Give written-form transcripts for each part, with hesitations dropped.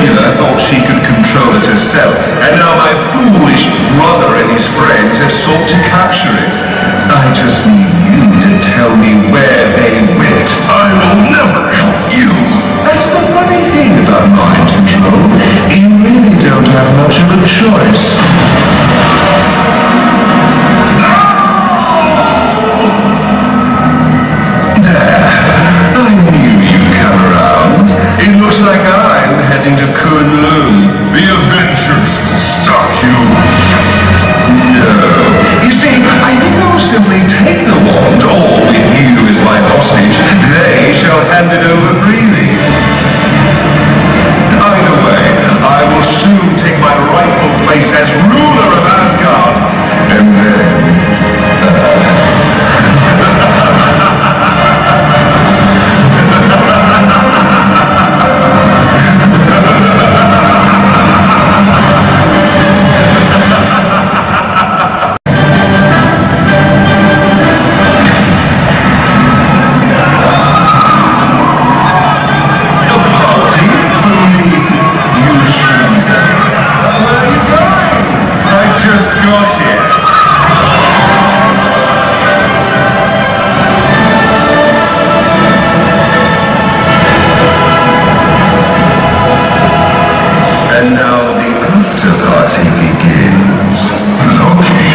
Hela thought she could control it herself, and now my foolish brother and his friends have sought to capture it. I just need you to tell me where they went. I will never help you. That's the funny thing about mind control. You really don't have much of a choice. There. I knew you'd come around. It looks like I'm heading to Kunlun. The Avengers will stop you. No. You see, I think I will simply take the wand, or with you as my hostage, they shall hand it over freely. Either way, I will soon take my rightful place as ruler of Asgard, and then... And now the after party begins. Loki.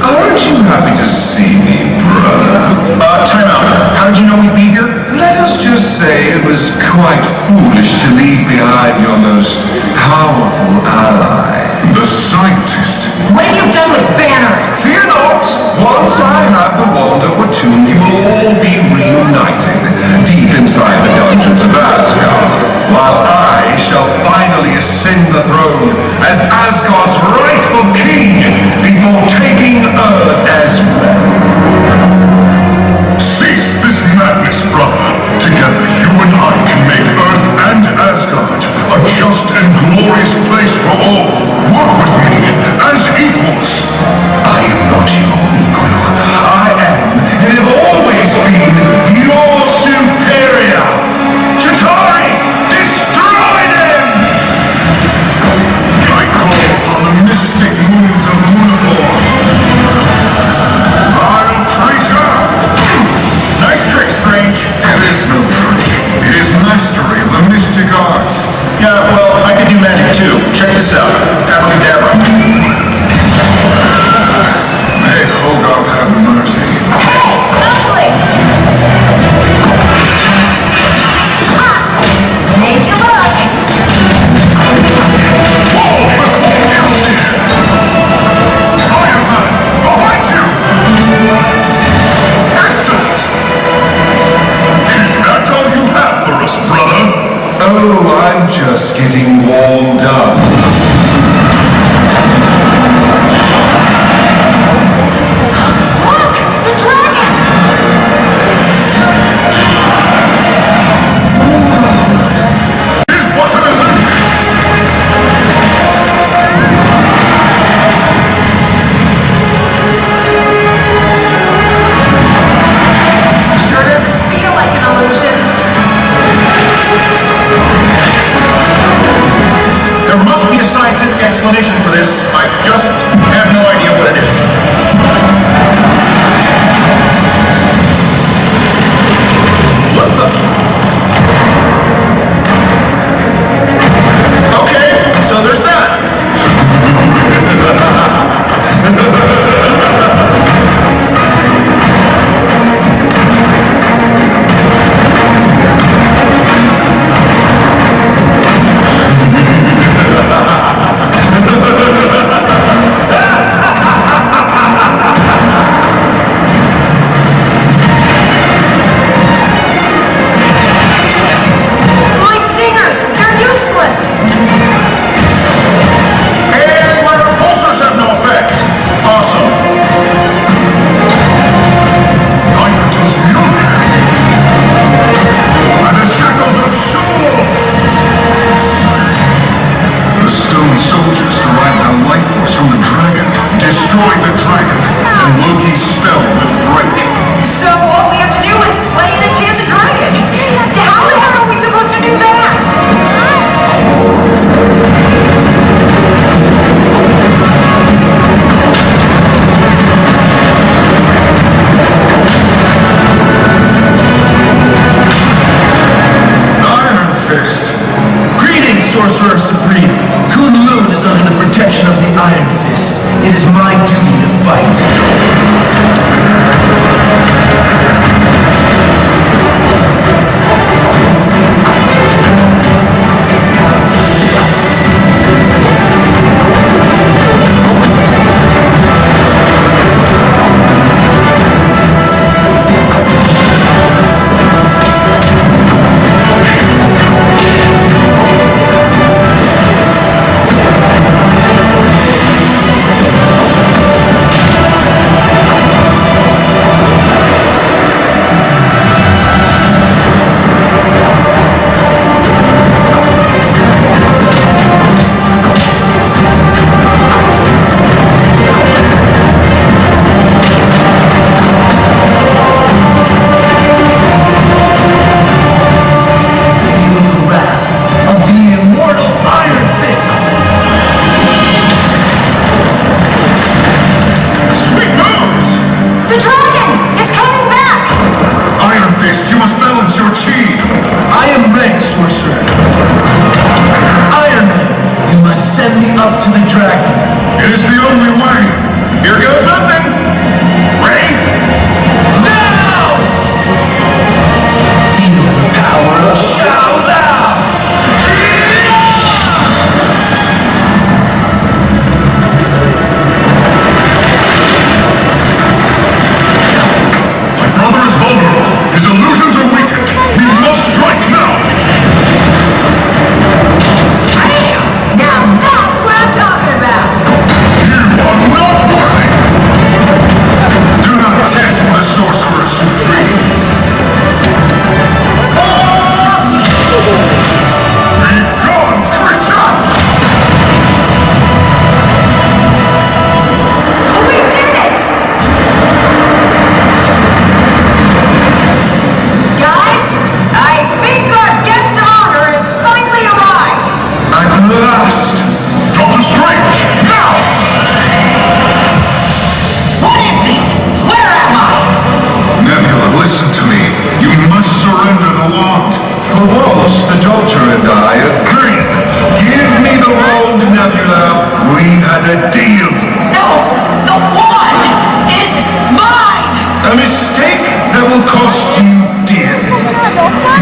Aren't you happy to see me, brother? Time out. How did you know we'd be here? Let us just say it was quite foolish to leave behind your most powerful ally. The scientist. What have you done with Banner? Fear not! Once I have the wand of Waititi, you will all be reunited deep inside the dungeons of Asgard, while I shall finally ascend the throne as Asgard's rightful king before taking Earth as well. Cease this madness, brother. Together, you and I can make Earth and Asgard a just and glorious place for all. Work with me as equals. I am not your equal. I am, and have always been, your superior. Chitauri, destroy them! I call upon the mystic moons of Munapor. I'll treasure. Nice trick, Strange. It is no trick. It is mastery of the mystic arts. Yeah, well, I could do magic too. Check this out. Abracadabra. May Hogarth have mercy. Hey, ugly! Ha! Made you look! Fall before Mjolnir! Iron Man, behind you! Excellent! Is that all you have for us, brother? Oh, I'm just getting warmed up. Look! The dragon! Is what an illusion! Sure doesn't feel like an illusion. Haste, you must balance your chi. I am ready, sorcerer. Iron Man, you must send me up to the dragon. It is the only way. Here goes nothing. Ready? Now! Feel the power of Shaolin! My brother is vulnerable. His illusions are weakened. We must strike now. Bam! Now that's what I'm talking about! You are not worthy. Do not test the sorcerer supreme. Be gone, creature! We did it! Guys, I think our guest of honor has finally arrived! At last! Doctor Strange, now! What is this? Where am I? Nebula, listen to me. You must surrender the wand. For once, the Doctor and I agree. Give me the wand, Nebula. We had a deal. No! The wand is mine! A mistake that will cost you dearly.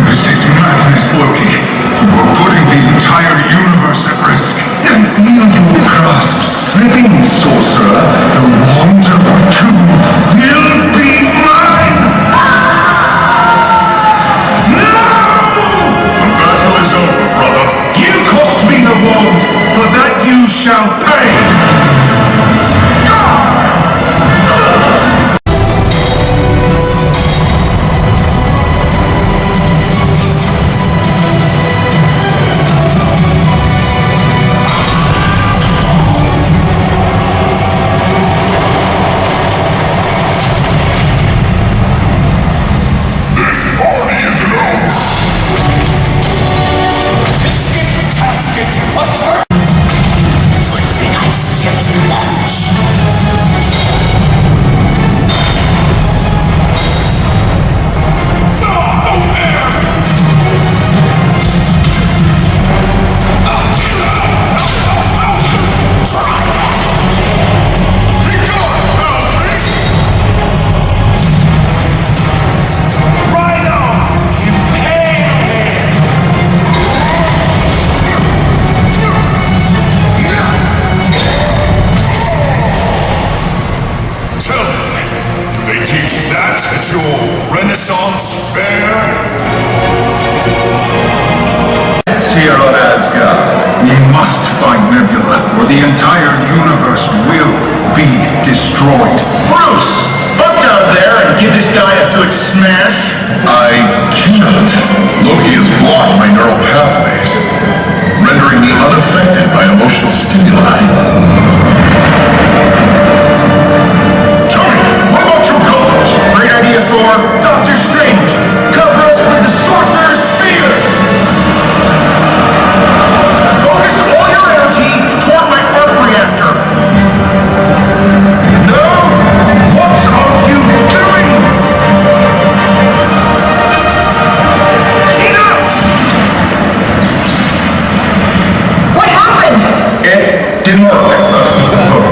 This is madness, Loki. We're putting the entire universe at risk. I feel your grasp slipping, sorcerer. The wand of Watum will be mine. No! The battle is over, brother. You cost me the wand. For that you shall pay. This party isn't over. Be gone, foul beast! Rhino! Impale him! Tell me, do they teach that at your Renaissance fair? It's here on Asgard. We must find Nebula, or the entire universe will be destroyed. Bruce! Bust out of there and give this guy a good smash! I cannot. Loki has blocked my neural pathways, rendering me unaffected by emotional stimuli. Tony, what about your gauntlet? Great idea, Thor! Doctor Strange! Cover us with the Sorcerer's Spear! Focus all your energy toward my arc reactor! No! What are you doing? Enough! What happened? It didn't work.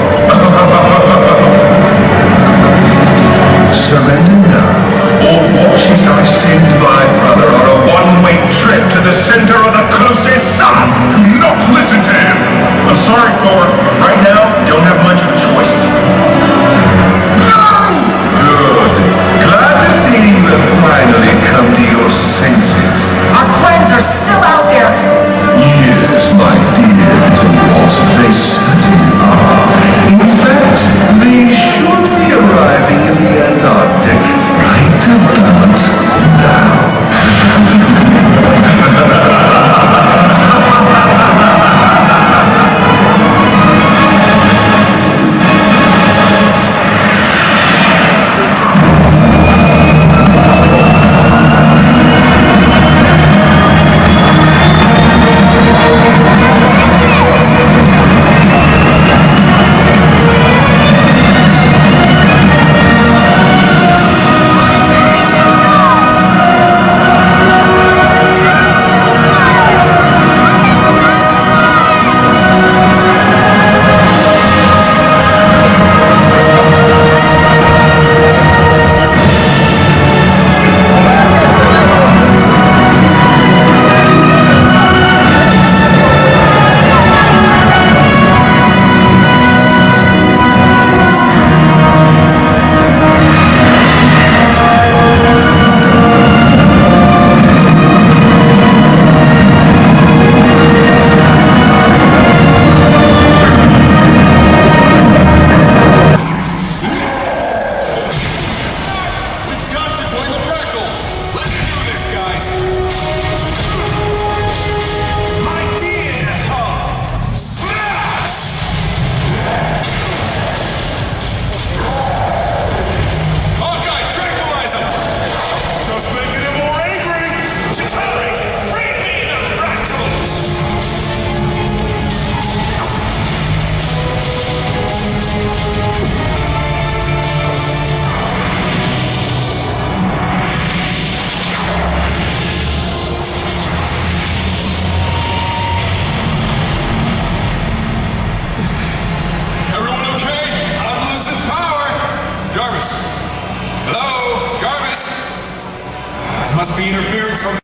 Must be interference from...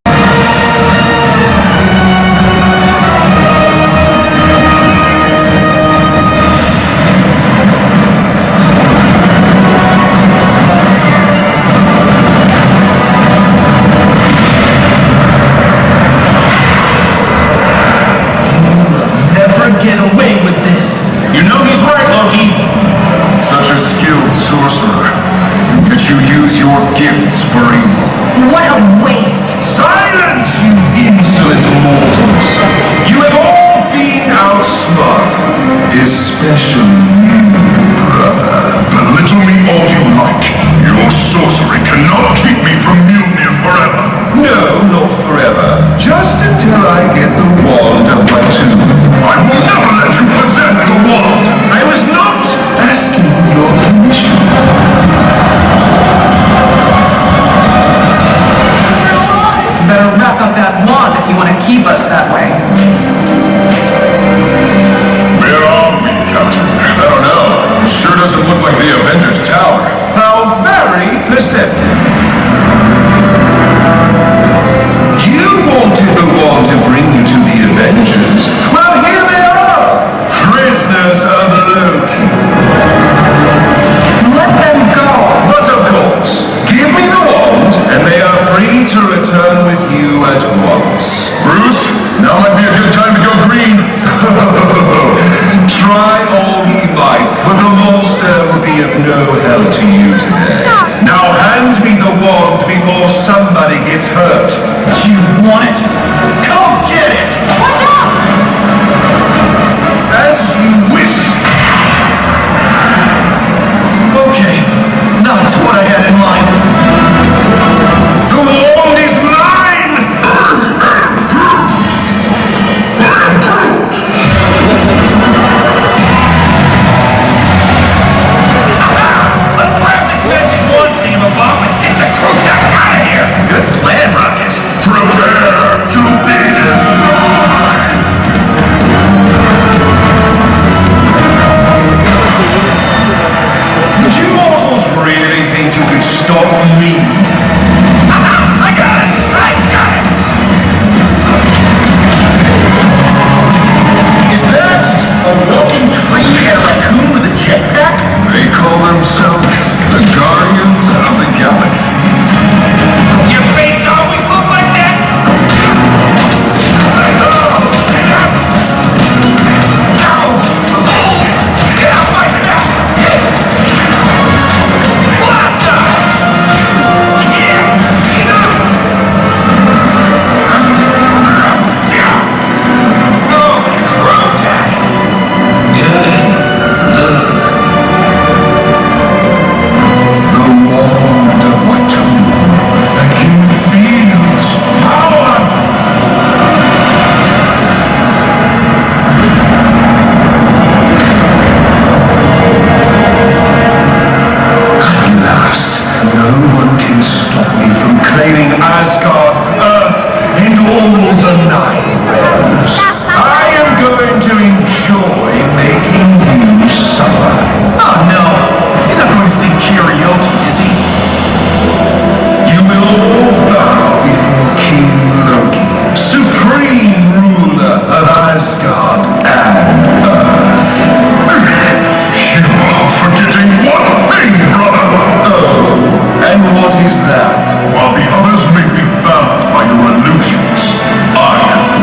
Get away with this! You know he's right, Loki! Such a skilled sorcerer. And yet you use your gifts for evil. What a waste! Silence, you insolent mortals! You have all been outsmarted, especially you, brother. Belittle me all you like. Your sorcery cannot keep me from Mjolnir forever. No, not forever. Just until I get the wand of Waititi. I will never let you possess the wand! I was not asking your permission. Better wrap up that wand if you want to keep us that way. Where are we, Captain? I don't know. It sure doesn't look like the Avengers Tower. How very perceptive. You wanted the wand to bring you to the Avengers. Well, here they are! Prisoners of Loki. Let them go! But of course, give me the wand, and they are free to return with you at once. Bruce, now might be a good time to go green. Try all he might, but the monster will be of no help to you today. Now hand me the wand before somebody gets hurt. You want it? Come get it! Watch out! As you wish. Okay, not what I had in mind. The wand is mine! Let's grab this magic wand thingamabob and get the crew tech out of here! Good plan, Rocket. Prepare to be destroyed! Did you mortals really think you could stop me? I got it! I got it! Is that a walking tree and a raccoon with a jetpack? They call themselves the Guardians of the Galaxy. Your face always look like that? Get out my back! Yes! Blaster! Yes! Oh, Crotac! The wand of Waititi. I can feel its power. At last, no one can stop me from claiming Asgard, Earth, and all the 9 realms. I am going to enjoy making you suffer. Oh no! He's not going to sing karaoke, is he? You will all bow before King Loki, supreme ruler of Asgard and Earth. You are forgetting one thing, brother! Oh, and what is that? While the others may be bound by your illusions, I have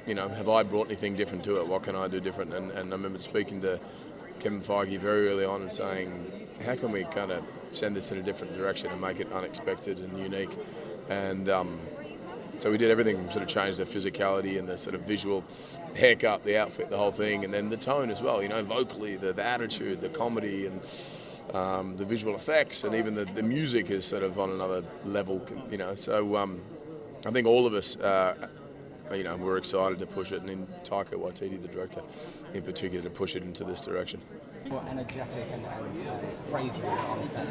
You know, have I brought anything different to it? What can I do different? And I remember speaking to Kevin Feige very early on and saying, how can we kind of send this in a different direction and make it unexpected and unique? And so we did everything, sort of changed the physicality and the sort of visual haircut, the outfit, the whole thing, and then the tone as well, you know, vocally, the attitude, the comedy, and the visual effects, and even the music is sort of on another level, you know. So I think all of us, you know, we're excited to push it, and in Taika Waititi, the director, in particular, to push it into this direction. More energetic and crazy on set.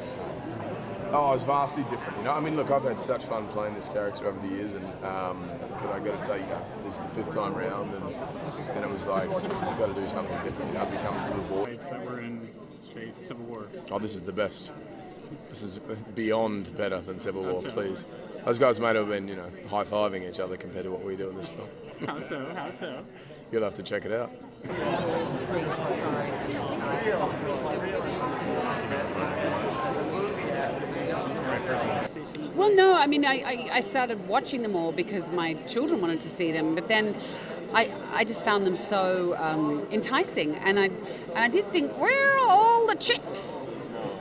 Oh, it's vastly different. You know, I mean, look, I've had such fun playing this character over the years, and but I got to say, you know, this is the 5th time round, and it was like, you've got to do something different. You know, become to the board. That were in, say, Civil War. Oh, this is the best. This is beyond better than Civil War, please. Those guys might have been, you know, high-fiving each other compared to what we do in this film. How so? How so? You'll have to check it out. Well, no, I mean, I started watching them all because my children wanted to see them, but then I just found them so enticing, and I did think, where are all the chicks?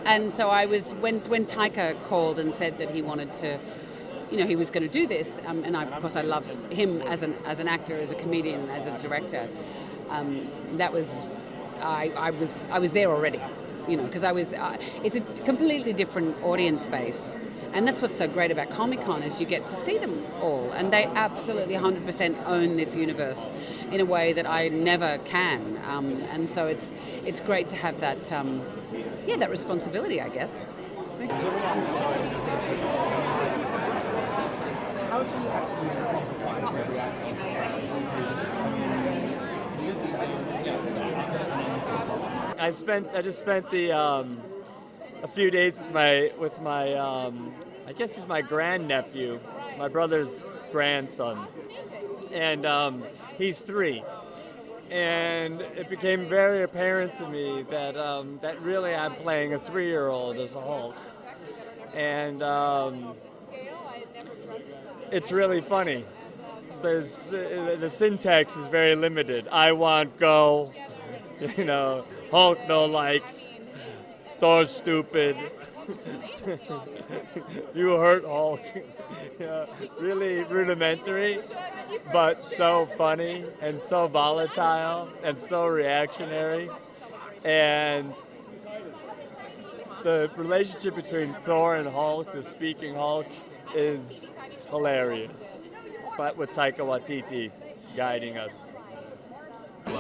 And so I was, when Taika called and said that he wanted to, you know, he was going to do this, and of course I love him as an actor, as a comedian, as a director. That was, I was there already, you know, because it's a completely different audience base, and that's what's so great about Comic-Con is you get to see them all, and they absolutely 100% own this universe in a way that I never can, and so it's great to have that, that responsibility, I guess. How do you actually quantify the reaction? I just spent the a few days with my I guess he's my grandnephew, my brother's grandson, and he's 3. And it became very apparent to me that that really I'm playing a 3-year-old as a Hulk, and it's really funny. The syntax is very limited. I want go, you know, Hulk no like, Thor's stupid, you hurt Hulk. Yeah, really rudimentary, but so funny and so volatile and so reactionary. And the relationship between Thor and Hulk, the speaking Hulk, is hilarious, but with Taika Waititi guiding us. You're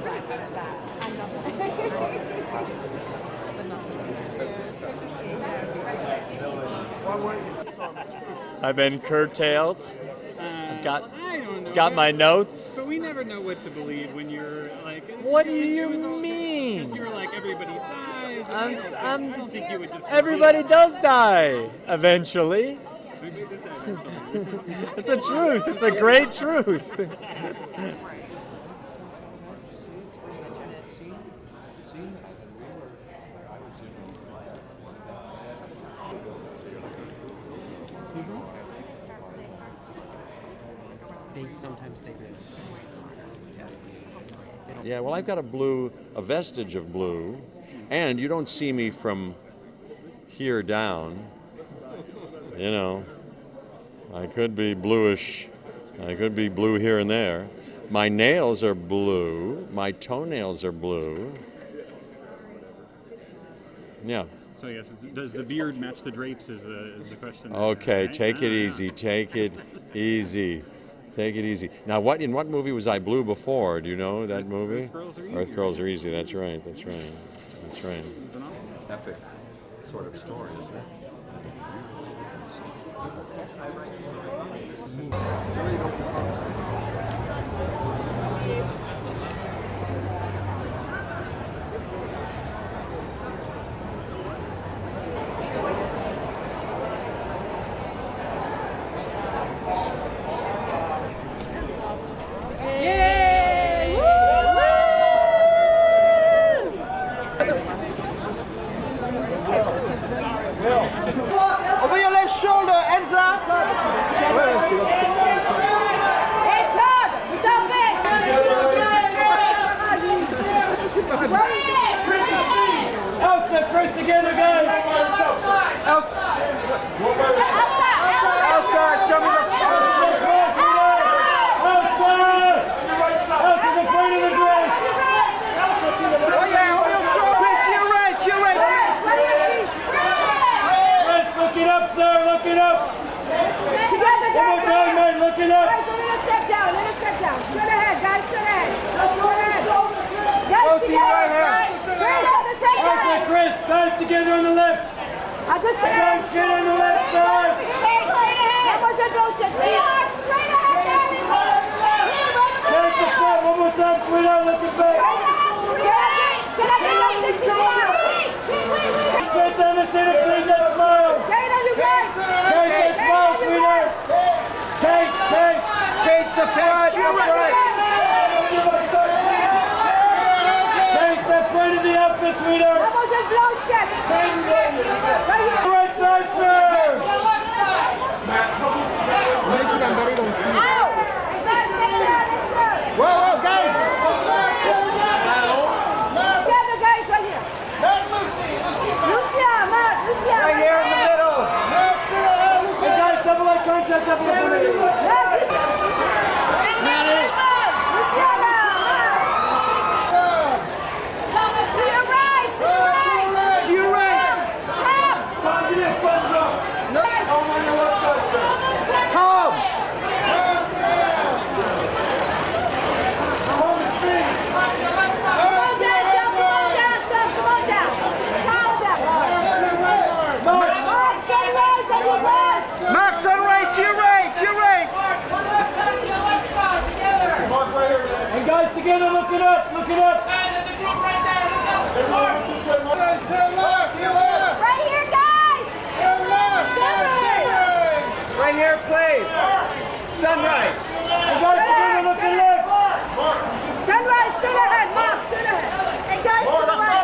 really good at that. I'm not. But not so I've been curtailed. I don't know. Got my notes. But we never know what to believe when you're like. What do you mean? Because you were like, everybody dies. I don't think you would just. Everybody does die eventually. It's a truth. It's a great truth. Yeah, well, I've got a vestige of blue, and you don't see me from here down. You know, I could be bluish. I could be blue here and there. My nails are blue. My toenails are blue. Yeah. So I guess, does the beard match the drapes is the question. Okay, right? take it easy. Take it easy. Take it easy. Now, in what movie was I blue before? Do you know that movie? Earth Girls Are Easy. That's right. That's right. That's right. Epic sort of story, isn't it? Over your show me the together on the left. I just said get on the left side. That wasn't bullshit. Straight ahead, Daddy. Take the front one more time, sweetheart. Look at back. Can I get your 60 smile? Get down the center, please. That smile. Kate, are you guys? Kate, that smile, sweetheart. Kate. Kate, the front, the front. Kate, the front of the outfit, sweetheart. That wasn't bullshit. Right side, sir. Whoa, guys. Together, guys, right here. Lucia. Right here in the middle. Hey, guys, double eye contact, double eye contact. And guys, together, looking up. Right here, guys. Right here, please. Sunrise. And guys, together, looking left. Sunrise, straight ahead, Mark, straight ahead. And guys, to the right.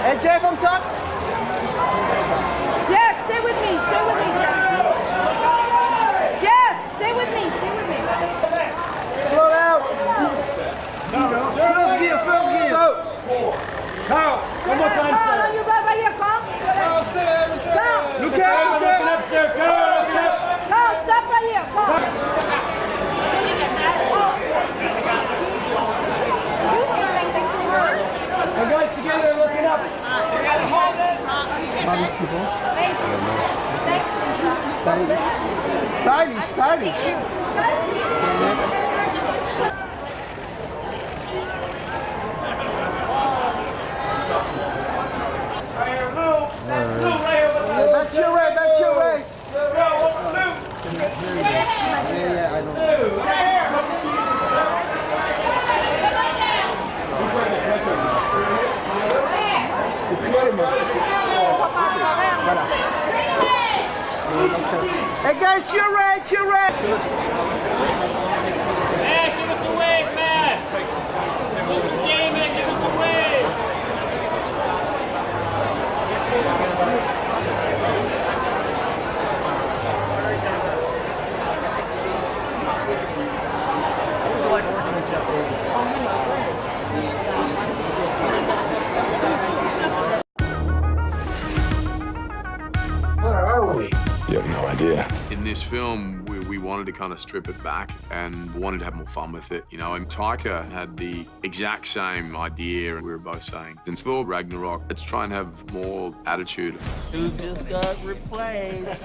Hey, Jeff, on top. Jeff, stay with me, Jeff. Jeff, stay with me. Float out. First gear. Carl, one more time, Carl, sir. you go right here, Carl. Carl. Look Carl, out, looking up, sir. Carl, looking up. Carl, stop right here, Carl. And guys, together, looking up. These people. Stylish. Back to your right. Yeah, I know. Hey guys, you're right. Hey, give us a wave, man. Damon, give us a wave. Where are we? You have no idea. In this film, we wanted to kind of strip it back and wanted to have more fun with it, you know. And Taika had the exact same idea, and we were both saying, in Thor Ragnarok, let's try and have more attitude. Who just got replaced?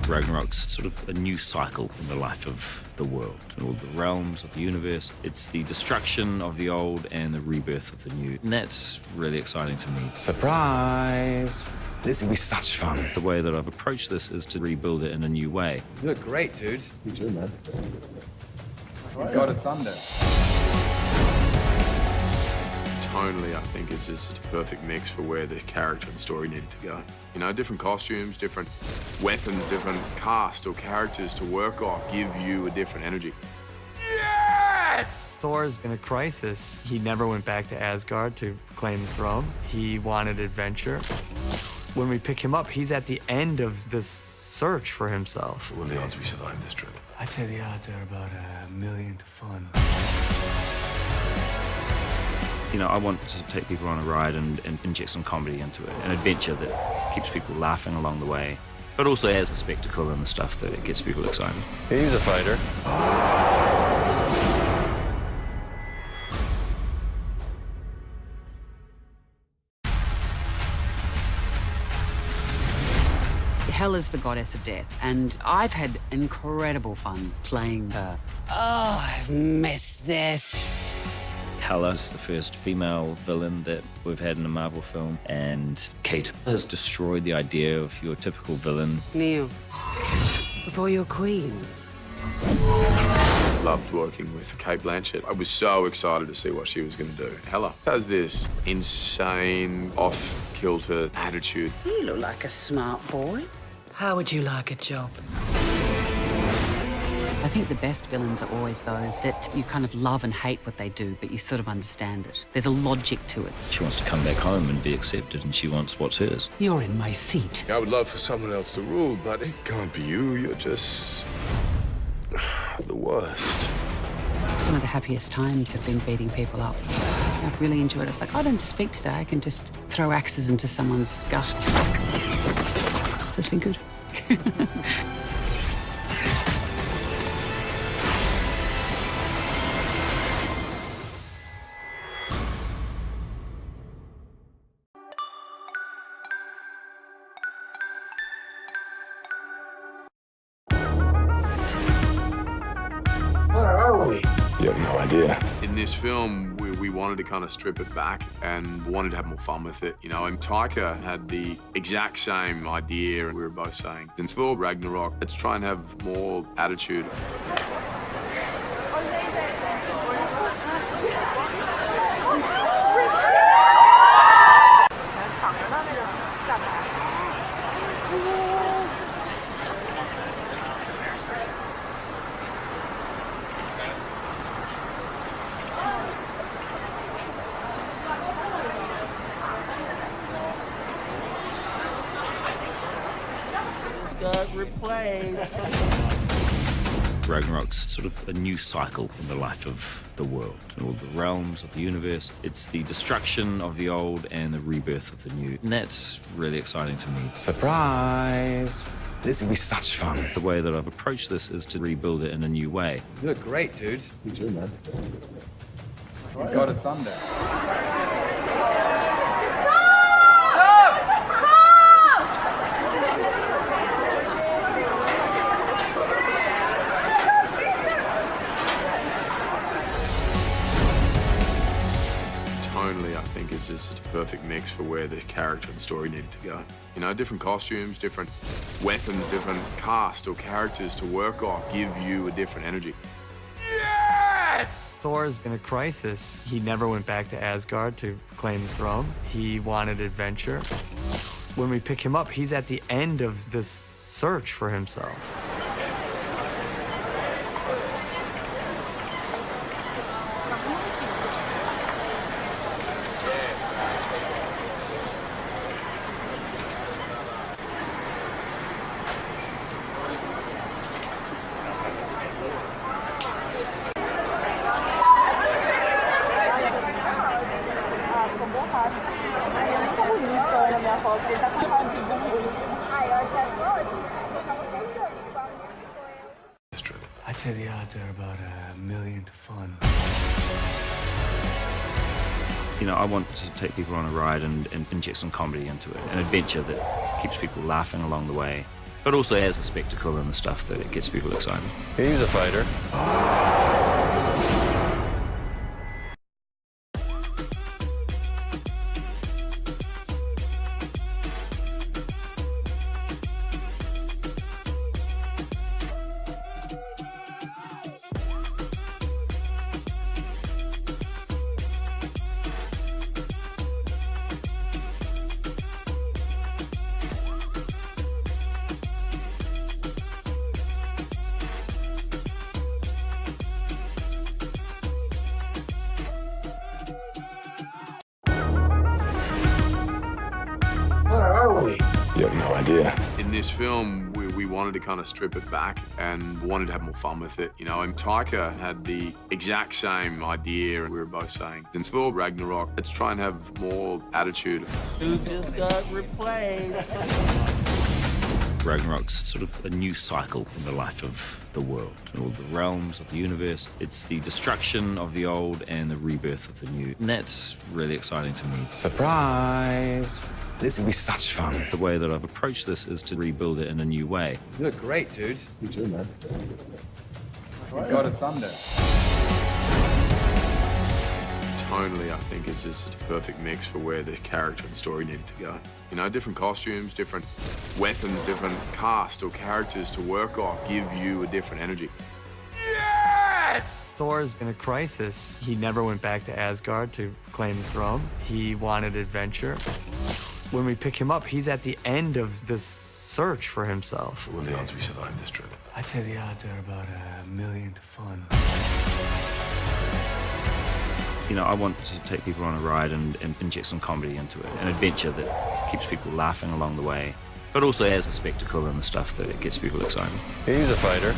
Ragnarok's sort of a new cycle in the life of the world, all the realms of the universe. It's the destruction of the old and the rebirth of the new. And that's really exciting to me. Surprise! This will be such fun. The way that I've approached this is to rebuild it in a new way. You look great, dude. You too, man. God of Thunder. Tonally, I think is just a perfect mix for where the character and story needed to go. You know, different costumes, different weapons, different cast or characters to work off give you a different energy. Yes! Thor's in a crisis. He never went back to Asgard to claim the throne. He wanted adventure. When we pick him up, he's at the end of this search for himself. What are the odds we survive this trip? I'd say the odds are about 1,000,000 to 1. You know, I want to take people on a ride and inject some comedy into it, an adventure that keeps people laughing along the way, but also has the spectacle and the stuff that gets people excited. He's a fighter. Hela's the goddess of death, and I've had incredible fun playing her. Oh, I've missed this. Hela's the first female villain that we've had in a Marvel film, and Kate has destroyed the idea of your typical villain. Kneel before your queen. Loved working with Kate Blanchett. I was so excited to see what she was going to do. Hela has this insane, off-kilter attitude. You look like a smart boy. How would you like a job? I think the best villains are always those that you kind of love and hate what they do, but you sort of understand it. There's a logic to it. She wants to come back home and be accepted, and she wants what's hers. You're in my seat. I would love for someone else to rule, but it can't be you. You're just the worst. Some of the happiest times have been beating people up. I've really enjoyed it. It's like, I don't have to speak today. I can just throw axes into someone's gut. So it's been good. Where are we? You have no idea. In this film, we wanted to kind of strip it back and wanted to have more fun with it, you know, and Taika had the exact same idea. We were both saying, in Thor Ragnarok, let's try and have more attitude. Got replaced. Ragnarok's sort of a new cycle in the life of the world and all the realms of the universe. It's the destruction of the old and the rebirth of the new. And that's really exciting to me. Surprise! This will be such fun. The way that I've approached this is to rebuild it in a new way. You look great, dude. You too, man. God of Thunder. Tonally, I think is just a perfect mix for where the character and story needed to go. You know, different costumes, different weapons, different cast or characters to work off give you a different energy. Yes! Thor's in a crisis. He never went back to Asgard to claim the throne. He wanted adventure. When we pick him up, he's at the end of this search for himself. I'd say the odds are about 1,000,000 to 1. You know, I want to take people on a ride and inject some comedy into it, an adventure that keeps people laughing along the way, but also has the spectacle and the stuff that gets people excited. He's a fighter. You have no idea. In this film, we wanted to kind of strip it back and wanted to have more fun with it, you know, and Taika had the exact same idea, we were both saying. In Thor Ragnarok, let's try and have more attitude. Who just got replaced? Ragnarok's sort of a new cycle in the life of the world, all the realms of the universe. It's the destruction of the old and the rebirth of the new. And that's really exciting to me. Surprise! This will be such fun. The way that I've approached this is to rebuild it in a new way. You look great, dude. You too, man. God of Thunder. Tonally, I think it's just a perfect mix for where the character and story needed to go. You know, different costumes, different weapons, different cast or characters to work off give you a different energy. Yes! Thor's in a crisis. He never went back to Asgard to claim the throne. He wanted adventure. When we pick him up, he's at the end of this search for himself. What are the odds we survive this trip? I'd say the odds are about 1,000,000 to 1. You know, I want to take people on a ride and inject some comedy into it, an adventure that keeps people laughing along the way, but also has the spectacle and the stuff that gets people excited. He's a fighter.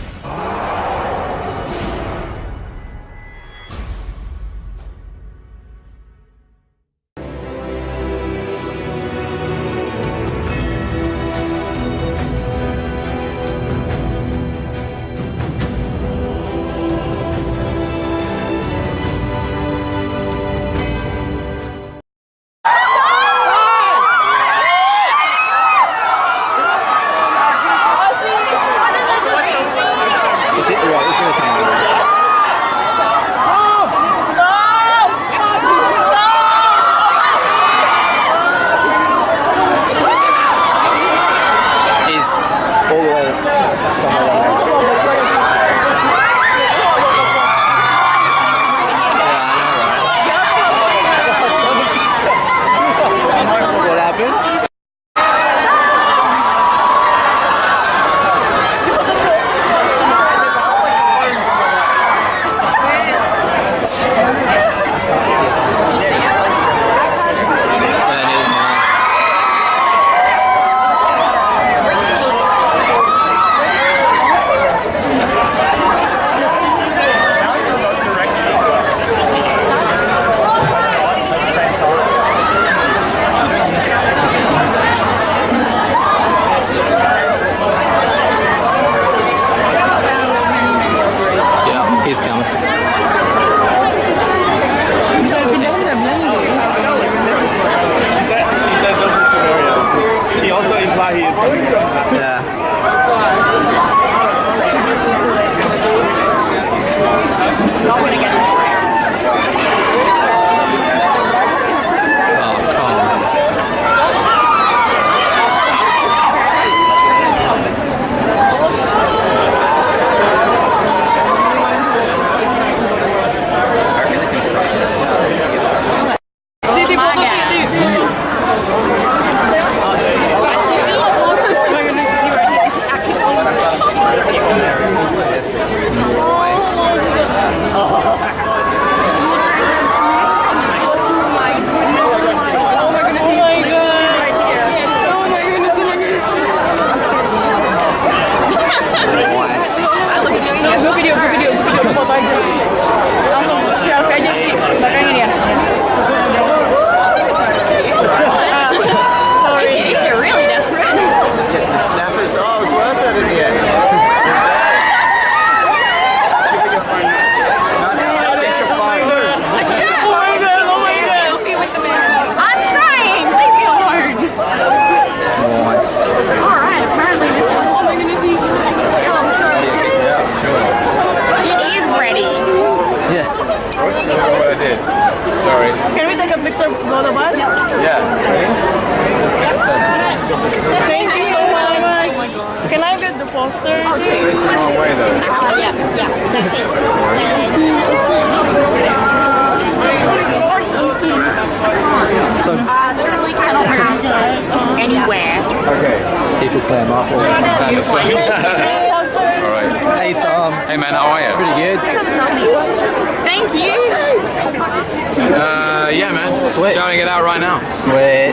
Yeah, man. Sweet. Showing it out right now. Sweet.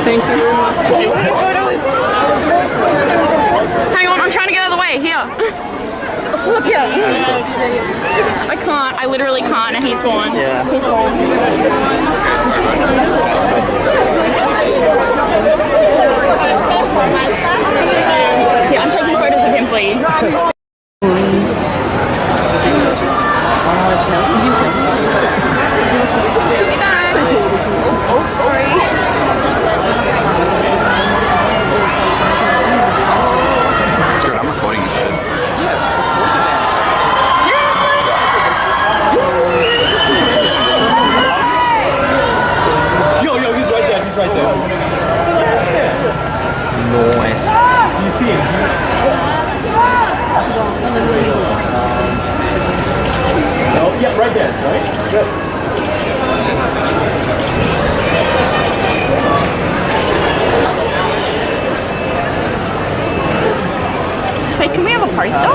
Thank you very much. Hang on, I'm trying to get out of the way. Here. I'll swim up here. I can't. I literally can't, and he's gone. Yeah. He's gone. Yeah, I'm taking photos of him for you. Screw it, I'm recording this shit. Yo, he's right there. He's right there. Nice. You see him? Oh, yeah, right there, right? Good. Say, can we have a poster?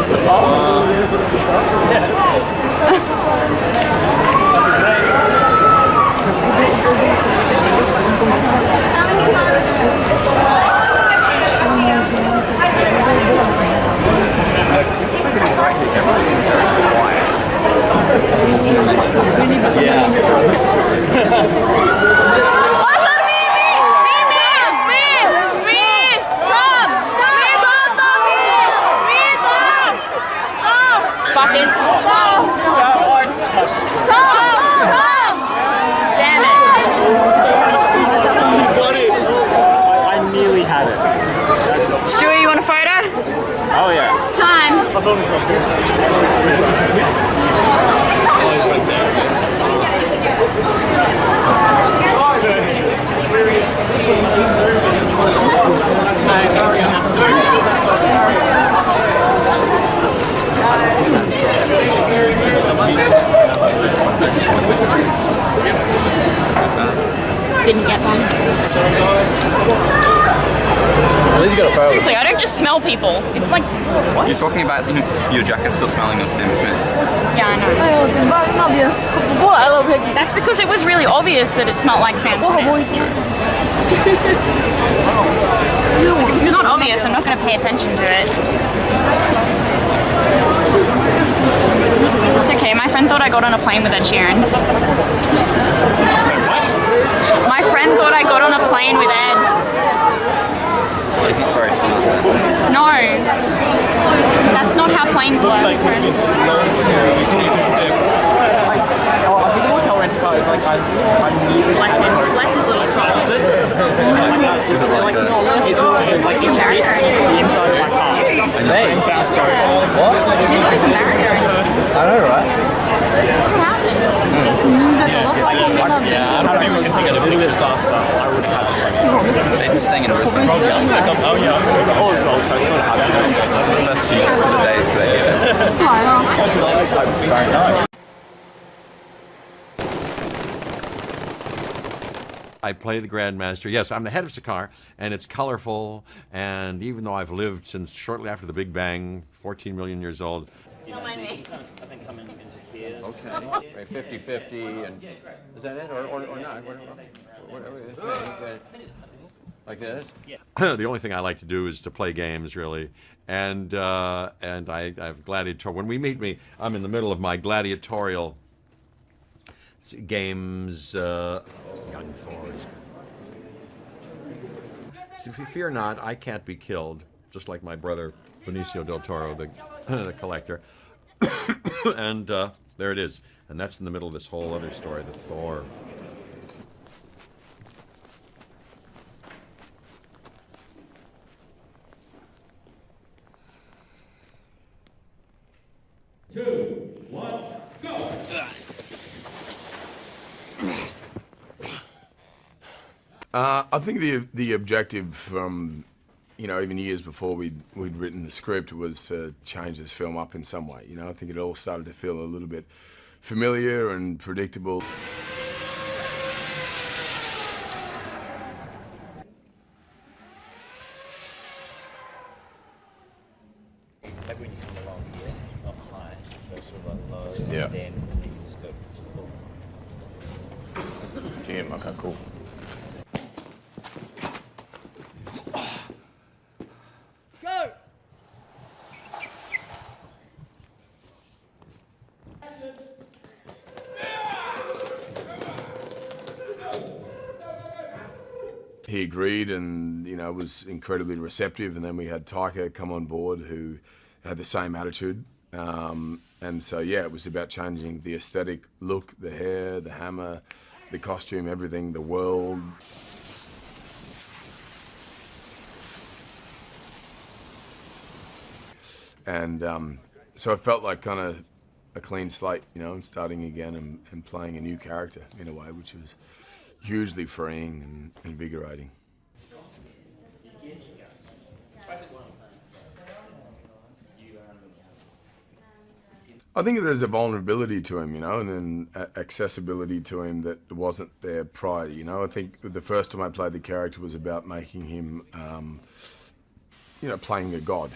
Stuart, you want a photo? Oh yeah. Time. Didn't get one. At least you got a photo. Seriously, I don't just smell people. It's like, what? You're talking about your jacket still smelling of Sam Smith. Yeah, I know. That's because it was really obvious that it smelled like Sam Smith. If it's not obvious, I'm not going to pay attention to it. It's okay, my friend thought I got on a plane with Ed Sheeran. My friend thought I got on a plane with Ed. She's not very smart. No. That's not how planes work, friend. I think the hotel rent a car is like I need Bless him. Bless his little soul. Is it like it's like the inside of my car. And they bounced over. What? I know, right? Yeah, I don't think we can think of it a little bit faster. I would have had it. They've been staying in Brisbane. Oh yeah. All the Gold Coast sort of have it. The first few of the days where they Very nice. I play the Grandmaster. Yes, I'm the head of Sakaar, and it's colorful, and even though I've lived since shortly after the Big Bang, 14 million years old. Don't mind me. I think coming into here. Okay, 50-50, and is that it, or not? Like this? Yeah. The only thing I like to do is to play games, really, and I have gladiatorial. When we meet me, I'm in the middle of my gladiatorial games. Young Thor. So if you fear not, I can't be killed, just like my brother Benicio del Toro, the collector. And there it is. And that's in the middle of this whole other story, the Thor. I think the objective from, even years before we'd written the script was to change this film up in some way. I think it all started to feel a little bit familiar and predictable. Maybe when you come along here, not high, go sort of like low, Yeah. and then you just go. Damn, okay, cool. he agreed and, you know, was incredibly receptive. And then we had Taika come on board who had the same attitude. And so, yeah, it was about changing the aesthetic look, the hair, the hammer, the costume, everything, the world. And so it felt like kind of a clean slate, you know, and starting again and playing a new character in a way, which was hugely freeing and invigorating. I think there's a vulnerability to him, you know, and then accessibility to him that wasn't there prior, you know. I think the first time I played the character was about making him, you know, playing a god.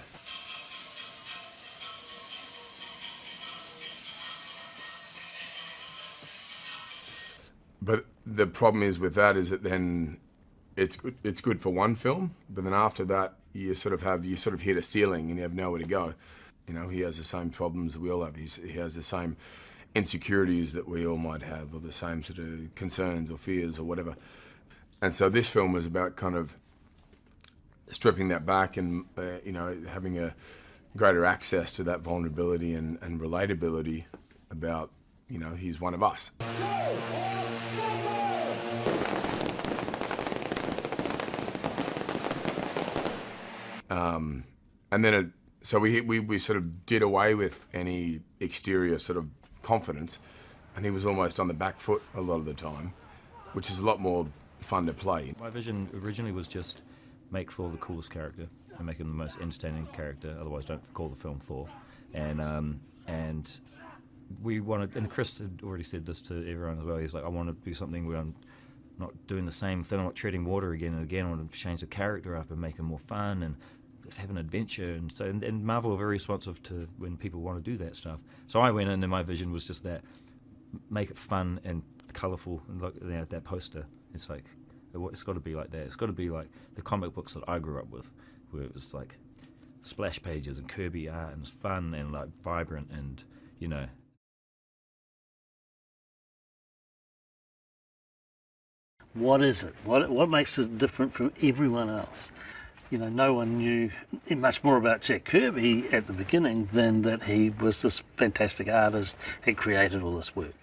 But the problem is with that is that then it's good for one film, but then after that you sort of hit a ceiling and you have nowhere to go. You know, he has the same problems we all have. He has the same insecurities that we all might have, or the same sort of concerns or fears or whatever. And so this film was about kind of stripping that back and, you know, having a greater access to that vulnerability and relatability about, you know, he's one of us. And then so we sort of did away with any exterior sort of confidence, and he was almost on the back foot a lot of the time, which is a lot more fun to play. My vision originally was just make Thor the coolest character and make him the most entertaining character, otherwise don't call the film Thor. And we wanted, and Chris had already said this to everyone as well, he's like, I want to do something where I'm not doing the same thing, I'm not treading water again and again, I want to change the character up and make him more fun and have an adventure. And so and Marvel are very responsive to when people want to do that stuff. So I went in and my vision was just that, make it fun and colourful. And look, you know, that poster, it's like, it's got to be like that. It's got to be like the comic books that I grew up with, where it was like splash pages and Kirby art and it's fun and like vibrant and, you know. What is it? What makes it different from everyone else? You know, no one knew much more about Jack Kirby at the beginning than that he was this fantastic artist, had created all this work.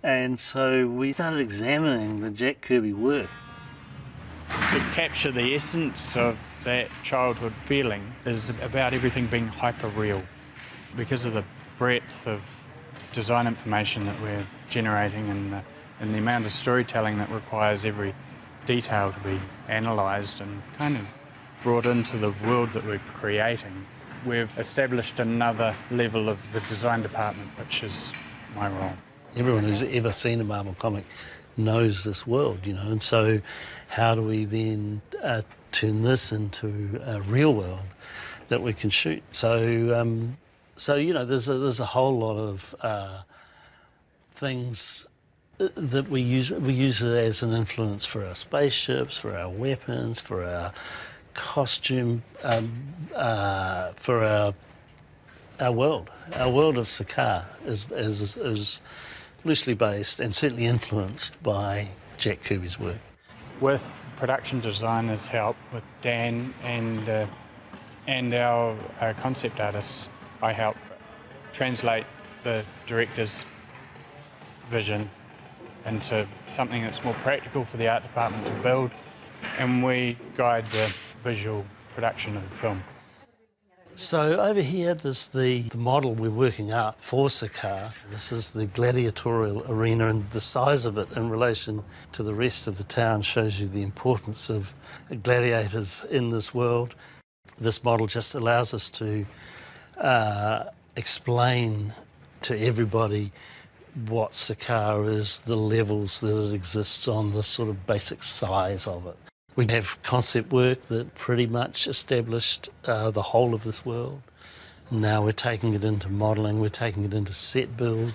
And so we started examining the Jack Kirby work. To capture the essence of that childhood feeling is about everything being hyper-real. Because of the breadth of design information that we're generating and the amount of storytelling that requires every detail to be analysed and kind of brought into the world that we're creating, we've established another level of the design department, which is my role. Everyone who's ever seen a Marvel comic knows this world, you know, and so how do we then turn this into a real world that we can shoot? So, you know, there's a whole lot of things that we use it as an influence for our spaceships, for our weapons, for our costume, for our world. Our world of Sakaar is loosely based and certainly influenced by Jack Kirby's work. With production designers' help, with Dan and our concept artists, I help translate the director's vision into something that's more practical for the art department to build, and we guide the visual production of the film. So over here there's the model we're working up for Sakaar. This is the gladiatorial arena, and the size of it in relation to the rest of the town shows you the importance of gladiators in this world. This model just allows us to explain to everybody what Sakaar is, the levels that it exists on, the sort of basic size of it. We have concept work that pretty much established the whole of this world. Now we're taking it into modelling, we're taking it into set build.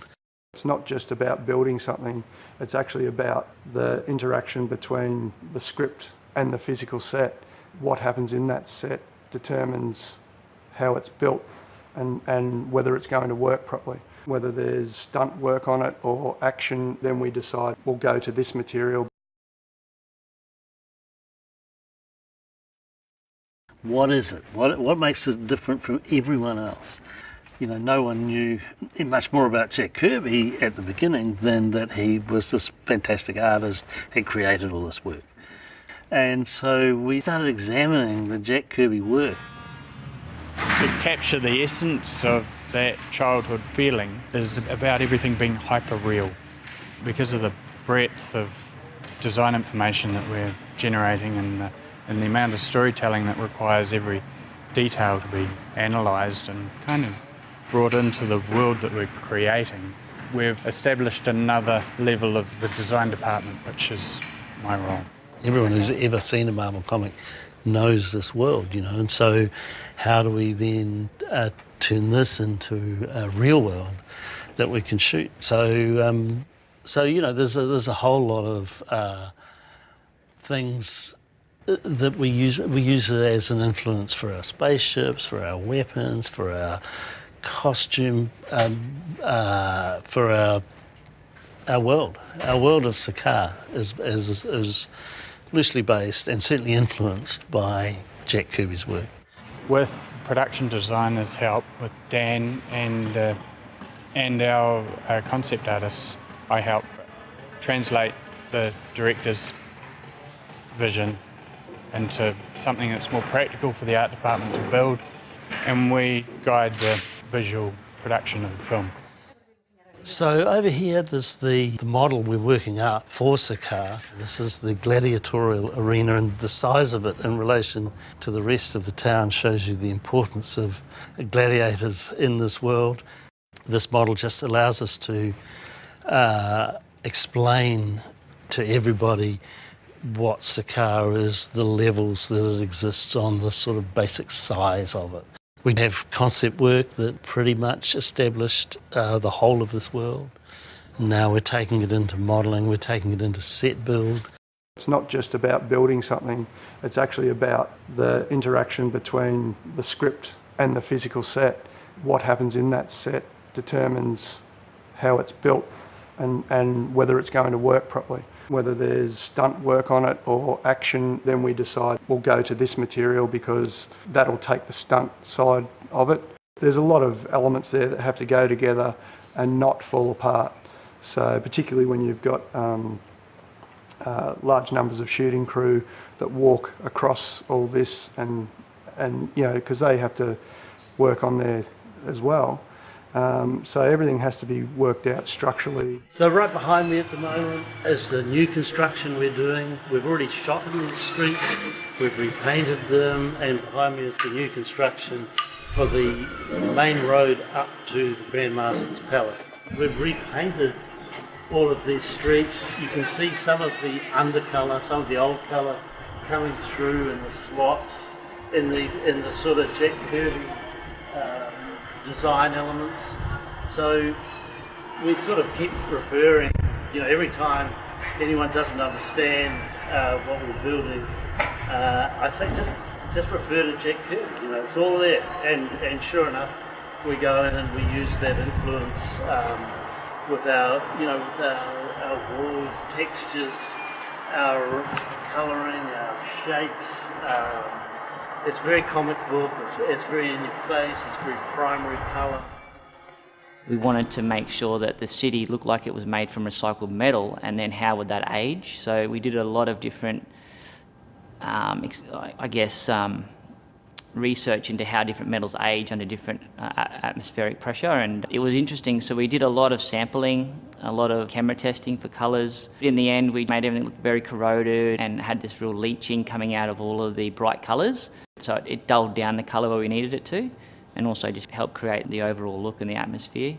It's not just about building something, it's actually about the interaction between the script and the physical set. What happens in that set determines how it's built and whether it's going to work properly. Whether there's stunt work on it or action, then we decide we'll go to this material. What is it? What makes it different from everyone else? You know, no one knew much more about Jack Kirby at the beginning than that he was this fantastic artist, had created all this work. And so we started examining the Jack Kirby work. To capture the essence of that childhood feeling is about everything being hyper-real. Because of the breadth of design information that we're generating and the amount of storytelling that requires every detail to be analysed and kind of brought into the world that we're creating, we've established another level of the design department, which is my role. Everyone who's ever seen a Marvel comic knows this world, you know, and so how do we then turn this into a real world that we can shoot? So you know, there's a whole lot of things that we use it as an influence for our spaceships, for our weapons, for our costume, for our world. Our world of Sakaar is loosely based and certainly influenced by Jack Kirby's work. With production designers' help, with Dan and our concept artists, I help translate the director's vision into something that's more practical for the art department to build, and we guide the visual production of the film. So over here there's the model we're working up for Sakaar. This is the gladiatorial arena, and the size of it in relation to the rest of the town shows you the importance of gladiators in this world. This model just allows us to explain to everybody what Sakaar is, the levels that it exists on, the sort of basic size of it. We have concept work that pretty much established the whole of this world. Now we're taking it into modelling, we're taking it into set build. It's not just about building something, it's actually about the interaction between the script and the physical set. What happens in that set determines how it's built and whether it's going to work properly. Whether there's stunt work on it or action, then we decide we'll go to this material because that'll take the stunt side of it. There's a lot of elements there that have to go together and not fall apart. So particularly when you've got large numbers of shooting crew that walk across all this and you know, because they have to work on there as well. So everything has to be worked out structurally. So right behind me at the moment is the new construction we're doing. We've already shot in these streets, we've repainted them, and behind me is the new construction for the main road up to the Grand Master's Palace. We've repainted all of these streets. You can see some of the undercolour, some of the old colour coming through in the slots, in the sort of Jack Kirby design elements. So we sort of keep referring, you know, every time anyone doesn't understand what we're building, I say just refer to Jack Kirby, you know, it's all there. And sure enough, we go in and we use that influence with our, you know, with our wall textures, our colouring, our shapes. It's very comic book, it's very in your face, it's very primary colour. We wanted to make sure that the city looked like it was made from recycled metal, and then how would that age? So we did a lot of different, research into how different metals age under different atmospheric pressure, and it was interesting. So we did a lot of sampling, a lot of camera testing for colours. In the end, we made everything look very corroded and had this real leaching coming out of all of the bright colours. So it dulled down the colour where we needed it to, and also just helped create the overall look and the atmosphere.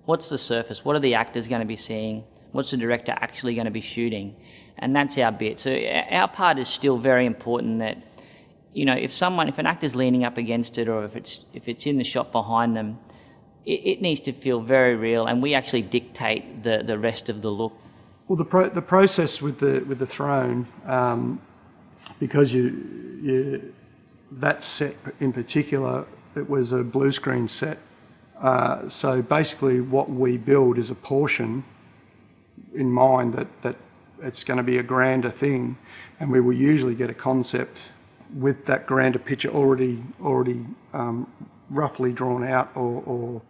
What's the surface? What are the actors going to be seeing? What's the director actually going to be shooting? And that's our bit. So our part is still very important, that, you know, if an actor's leaning up against it, or if it's in the shot behind them, it needs to feel very real, and we actually dictate the rest of the look. Well, the process with the throne, because that set in particular, it was a blue screen set. So basically, what we build is a portion in mind that it's going to be a grander thing, and we will usually get a concept with that grander picture already roughly drawn out or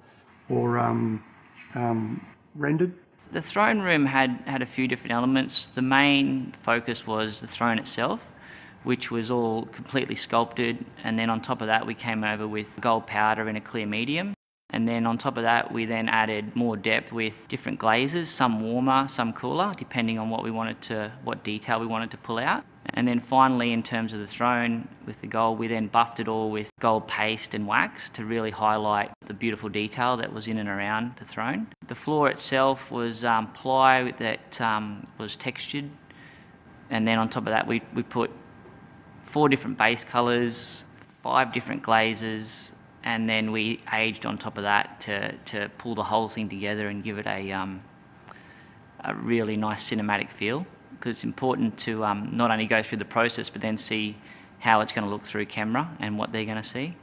rendered. The throne room had a few different elements. The main focus was the throne itself, which was all completely sculpted, and then on top of that we came over with gold powder in a clear medium. And then on top of that we then added more depth with different glazes, some warmer, some cooler, depending on what detail we wanted to pull out. And then finally, in terms of the throne with the gold, we then buffed it all with gold paste and wax to really highlight the beautiful detail that was in and around the throne. The floor itself was ply that was textured, and then on top of that we put 4 different base colours, 5 different glazes, and then we aged on top of that to pull the whole thing together and give it a really nice cinematic feel, because it's important to not only go through the process but then see how it's going to look through camera and what they're going to see.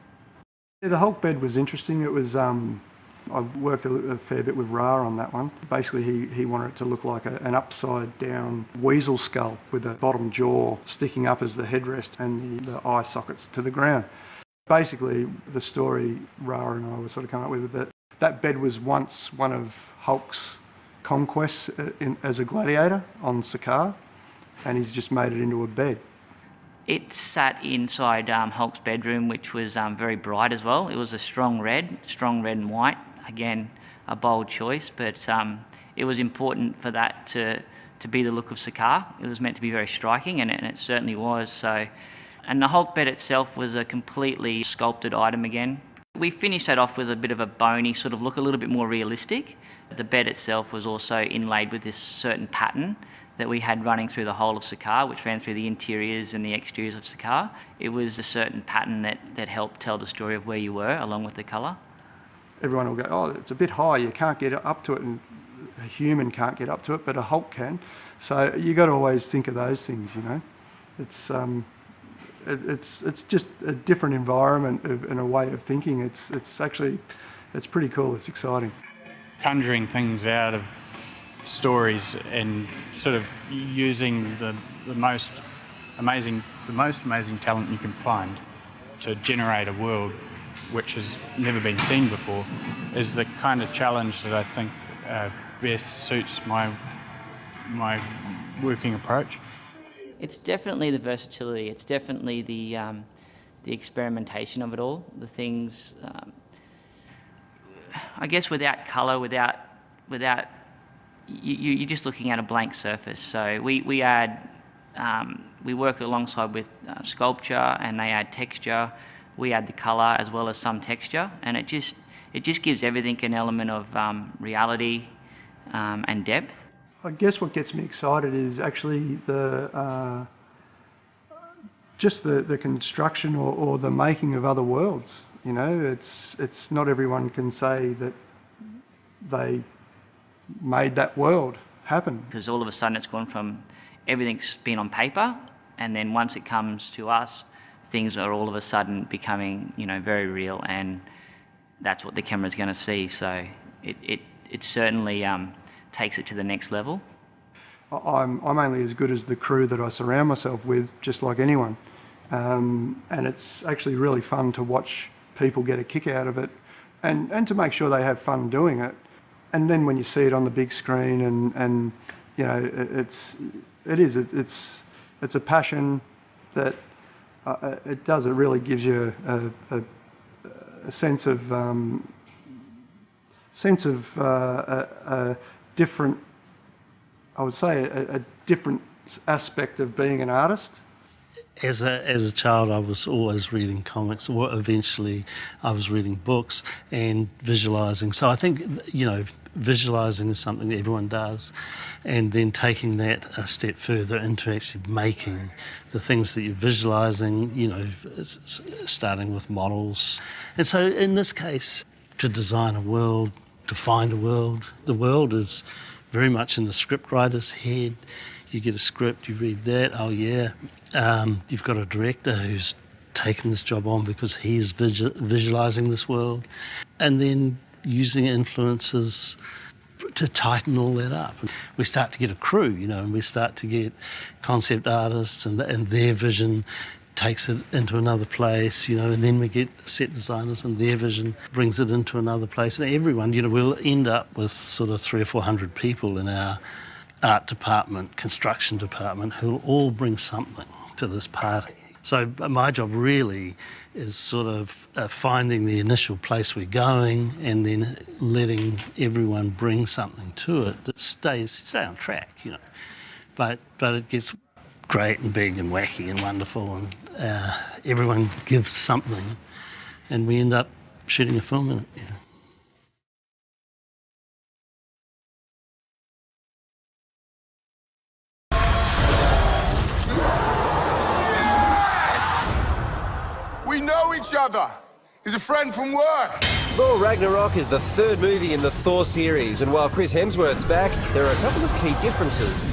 Yeah, the Hulk bed was interesting. It was I worked a fair bit with Ra on that one. Basically he wanted it to look like an upside down weasel skull with the bottom jaw sticking up as the headrest and the eye sockets to the ground. Basically, the story Ra and I were sort of coming up with, that bed was once one of Hulk's conquests as a gladiator on Sakaar, and he's just made it into a bed. It sat inside Hulk's bedroom, which was very bright as well. It was a strong red and white. Again, a bold choice, but it was important for that to be the look of Sakaar. It was meant to be very striking, and it certainly was. So. And the Hulk bed itself was a completely sculpted item again. We finished that off with a bit of a bony sort of look, a little bit more realistic. The bed itself was also inlaid with this certain pattern that we had running through the whole of Sakaar, which ran through the interiors and the exteriors of Sakaar. It was a certain pattern that helped tell the story of where you were, along with the colour. Everyone will go, oh, it's a bit high, you can't get up to it, and a human can't get up to it, but a Hulk can. So you got to always think of those things, you know. It's just a different environment and a way of thinking. It's pretty cool. It's exciting. Conjuring things out of stories and sort of using the most amazing talent you can find to generate a world which has never been seen before is the kind of challenge that I think best suits my working approach. It's definitely the versatility. It's definitely the experimentation of it all. The things, I guess, without colour, without you're just looking at a blank surface. So we work alongside with sculpture, and they add texture. We add the colour as well as some texture, and it just gives everything an element of reality and depth. I guess what gets me excited is actually the construction or the making of other worlds. You know, it's not everyone can say that they made that world happen. Because all of a sudden it's gone from everything's been on paper, and then once it comes to us, things are all of a sudden becoming, you know, very real, and that's what the camera's going to see. So it certainly takes it to the next level. I'm only as good as the crew that I surround myself with, just like anyone. And it's actually really fun to watch people get a kick out of it and to make sure they have fun doing it. And then when you see it on the big screen and you know, it's a passion that it really gives you a sense of a different, I would say, a different aspect of being an artist. As a child, I was always reading comics, or eventually I was reading books and visualising. So I think, you know, visualising is something that everyone does, and then taking that a step further into actually making the things that you're visualising, you know, starting with models. And so in this case, to design a world, to find a world, the world is very much in the scriptwriter's head. You get a script, you read that, oh yeah. You've got a director who's taken this job on because he's visualising this world, and then using influences to tighten all that up. We start to get a crew, you know, and we start to get concept artists and their vision takes it into another place, you know, and then we get set designers and their vision brings it into another place. And everyone, you know, we'll end up with sort of 300 or 400 people in our art department, construction department, who'll all bring something to this party. So my job really is sort of finding the initial place we're going and then letting everyone bring something to it that stay on track, you know. But it gets great and big and wacky and wonderful, and everyone gives something, and we end up shooting a film in it, you know. We know each other. He's a friend from work. Thor Ragnarok is the third movie in the Thor series, and while Chris Hemsworth's back, there are a couple of key differences.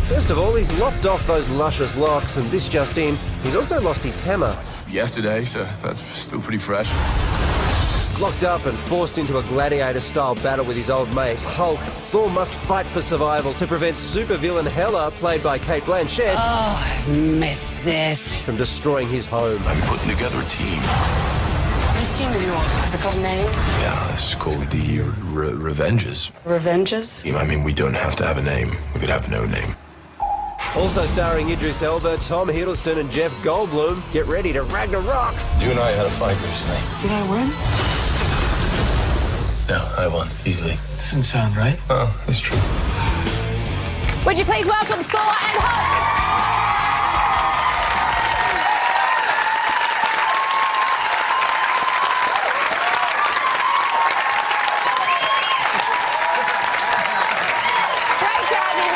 First of all, he's lopped off those luscious locks, and this just in, he's also lost his hammer. Yesterday, so that's still pretty fresh. Locked up and forced into a gladiator-style battle with his old mate, Hulk, Thor must fight for survival to prevent supervillain Hela, played by Cate Blanchett, I miss this. from destroying his home. I'm putting together a team. This team of yours, has it got a name? Yeah, it's called the Revengers. Revengers? I mean, we don't have to have a name. We could have no name. Also starring Idris Elba, Tom Hiddleston and Jeff Goldblum. Get ready to Ragnarok! You and I had a fight recently. Did I win? No, I won, easily. Doesn't sound right. Oh, it's true. Would you please welcome Thor and Hulk? Great to have you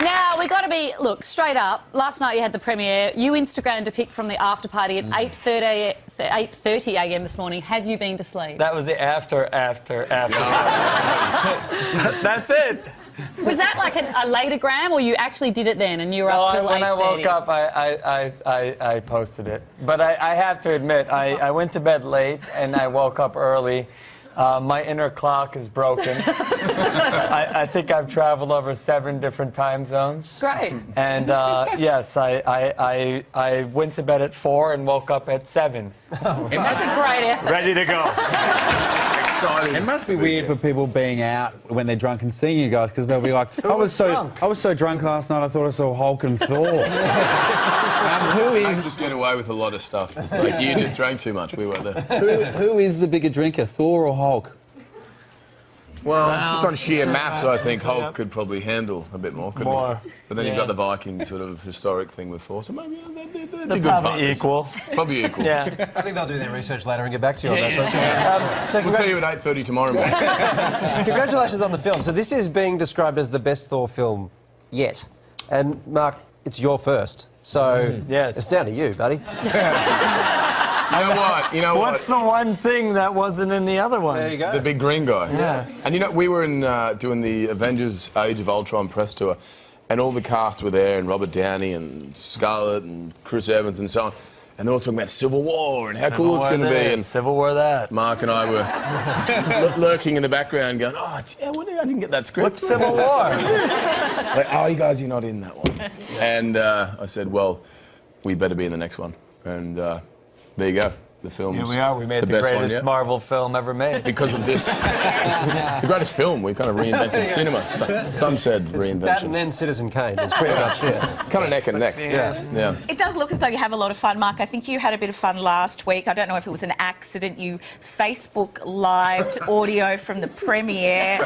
here. Now, we got to be, look, straight up, last night you had the premiere. You Instagrammed a pic from the after party at 8:30 a.m. this morning. Have you been to sleep? That was the after. That's it. Was that like a latergram, or you actually did it then and you were up till 8:30? When I woke up, I posted it. But I have to admit, I went to bed late and I woke up early. My inner clock is broken. I think I've traveled over 7 different time zones. Great. And yes, I went to bed at 4 and woke up at 7. That's a great effort. Ready to go. It must be weird for people being out when they're drunk and seeing you guys, because they'll be like, I was so drunk last night I thought I saw Hulk and Thor. I just get away with a lot of stuff. It's like you just drank too much. We weren't there. Who is the bigger drinker, Thor or Hulk? Well, just on sheer maths, I think Hulk could probably handle a bit more, couldn't he? But then you've got the Viking sort of historic thing with Thor, so maybe they'd be good probably partners. equal. Probably equal. I think they'll do their research later and get back to you on that. We'll tell you at 8:30 tomorrow morning. Congratulations on the film. So this is being described as the best Thor film yet. And Mark, it's your first. So it's down to you, buddy. You know what? What's the one thing that wasn't in the other ones? There you go. The big green guy. Yeah. And you know, we were in doing the Avengers Age of Ultron press tour, and all the cast were there, and Robert Downey and Scarlett and Chris Evans and so on. And they're all talking about Civil War and how cool it's going to be. And Civil War that. Mark and I were lurking in the background going, I didn't get that script. What's Civil War? Like, you guys, you're not in that one. And I said, well, we better be in the next one. And there you go. The film's Here we are. We made the best greatest one yet. Marvel film ever made. Because of this. The greatest film. We kind of reinvented cinema. Some said reinvention. That and then Citizen Kane. That's pretty much it. Kind of neck and neck. Yeah. It does look as though you have a lot of fun, Mark. I think you had a bit of fun last week. I don't know if it was an accident. You Facebook lived audio from the premiere.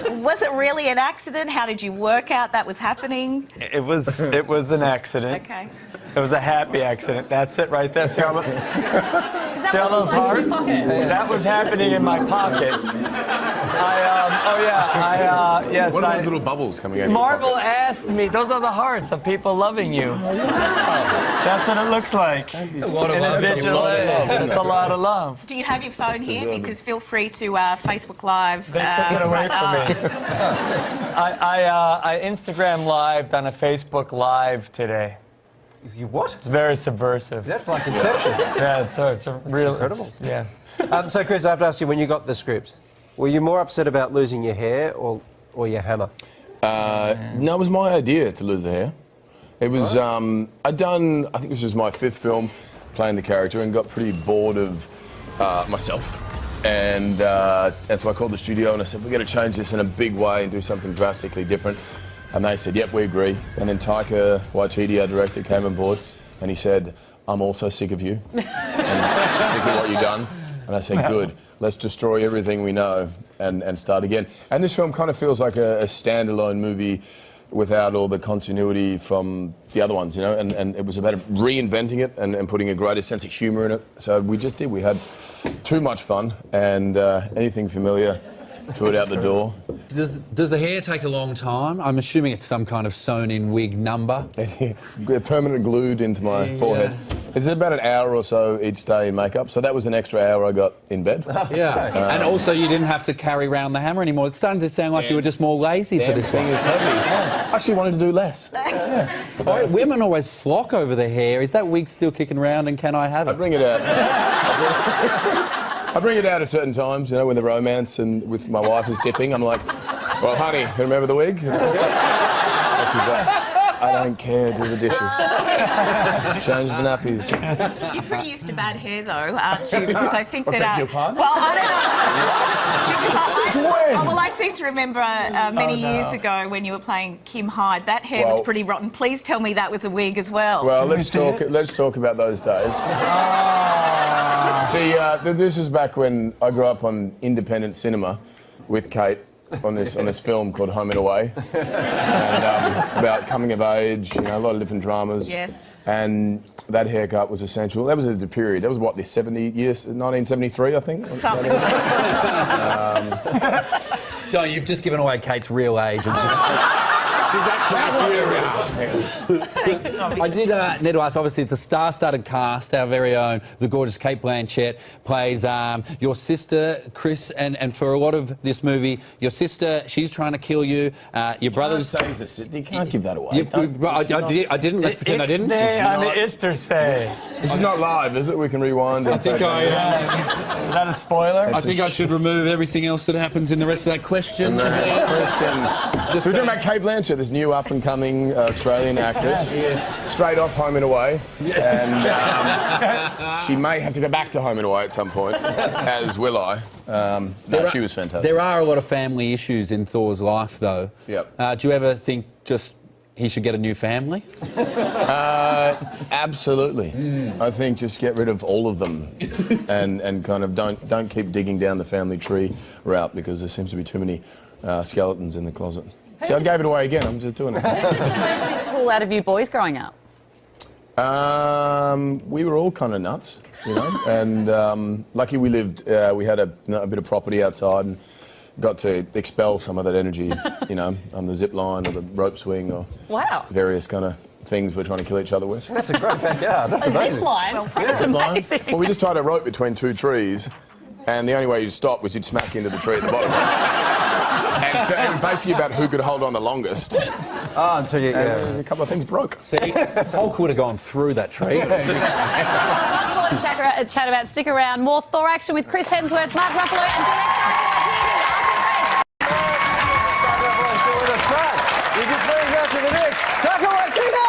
Was it really an accident? How did you work out that was happening? It was an accident. Okay. It was a happy accident. That's it right there. See all, see all those hearts? That was happening in my pocket. Yes. What are those little bubbles coming out? Marvel asked me, those are the hearts of people loving you. That's what it looks like. In a digital age. It's a lot of love. Do you have your phone here? Because feel free to Facebook Live. They took it away from me. I Instagram lived on a Facebook Live today. You what? It's very subversive. That's like Inception. Yeah, it's a real... incredible. Yeah. So, Chris, I have to ask you, when you got the script, were you more upset about losing your hair or your hammer? No, it was my idea to lose the hair. It was, I'd done, I think this was my 5th film playing the character and got pretty bored of myself. And so I called the studio and I said, we're going to change this in a big way and do something drastically different. And they said, yep, we agree. And then Taika, Waititi, our director, came on board and he said, I'm also sick of you and sick of what you've done. And I said, good, let's destroy everything we know and start again. And this film kind of feels like a standalone movie without all the continuity from the other ones, you know, and it was about reinventing it and putting a greater sense of humour in it. So we just did. We had too much fun, and anything familiar, threw it out the door. Does the hair take a long time? I'm assuming it's some kind of sewn-in wig number. Permanently glued into my forehead. It's about an hour or so each day in makeup, so that was an extra hour I got in bed. Yeah, and also you didn't have to carry around the hammer anymore. It's starting to sound like you were just more lazy for this thing one. is heavy. I actually wanted to do less. So, women always flock over the hair. Is that wig still kicking around, and can I have it? I bring it out. I bring it out at certain times, you know, when the romance and with my wife is dipping. I'm like, well, honey, remember the wig? And she's like, I don't care, do the dishes. Change the nappies. You're pretty used to bad hair, though, aren't you? Because I think that... beg your pardon? Well, I don't know. Since when? Well, I seem to remember many years ago when you were playing Kim Hyde, that hair was pretty rotten. Please tell me that was a wig as well. Well, let's talk about those days. See, this is back when I grew up on independent cinema with Kate on this film called Home and Away, and about coming of age, you know, a lot of different dramas. Yes. And that haircut was essential. That was the period. That was what, the 70 years, 1973, I think. Something like that. Don't, you've just given away Kate's real age. She's actually I did need to ask, obviously it's a star-studded cast. Our very own, the gorgeous Cate Blanchett plays your sister, Chris, and for a lot of this movie, your sister, she's trying to kill you. Your brother's... You can't give that away. I didn't, let's pretend I didn't. On the Easter say. This is not live, is it? We can rewind. I think Is that a spoiler? I think I should remove everything else that happens in the rest of that question. So we're talking about Cate Blanchett, this new up-and-coming Australian actress, straight off Home and Away, and she may have to go back to Home and Away at some point, as will I. She was fantastic. There are a lot of family issues in Thor's life, though. Yep. Do you ever think just he should get a new family? Absolutely. I think just get rid of all of them, and kind of don't keep digging down the family tree route, because there seems to be too many skeletons in the closet. See, I gave it away again. I'm just doing it. Who's the most cool out of you boys growing up? We were all kind of nuts, you know, and lucky we lived, we had a bit of property outside and got to expel some of that energy, you know, on the zip line or the rope swing or various kind of things we're trying to kill each other with. That's a great backyard. That's amazing. Zip line? That's amazing. Well, we just tied a rope between 2 trees, and the only way you'd stop was you'd smack into the tree at the bottom. And so it was basically about who could hold on the longest. Oh, and so a couple of things broke. See, Hulk would have gone through that tree. Chat about, stick around. More Thor action with Chris Hemsworth, Mark Ruffalo and You can bring that to the next Taika Waititi!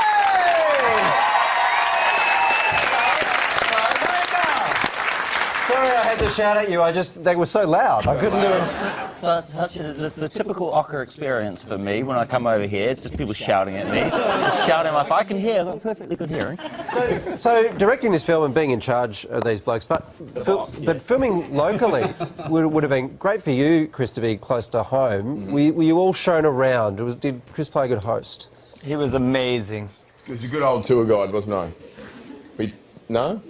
Sorry I had to shout at you, they were so loud, I couldn't do it. It's the typical Ocker experience for me when I come over here. It's just people shouting at me. It's just shouting like, I can hear, I've got perfectly good hearing. So directing this film and being in charge of these blokes, but filming locally would have been great for you, Chris, to be close to home. Were you all shown around? Did Chris play a good host? He was amazing. He was a good old tour guide, wasn't he? No?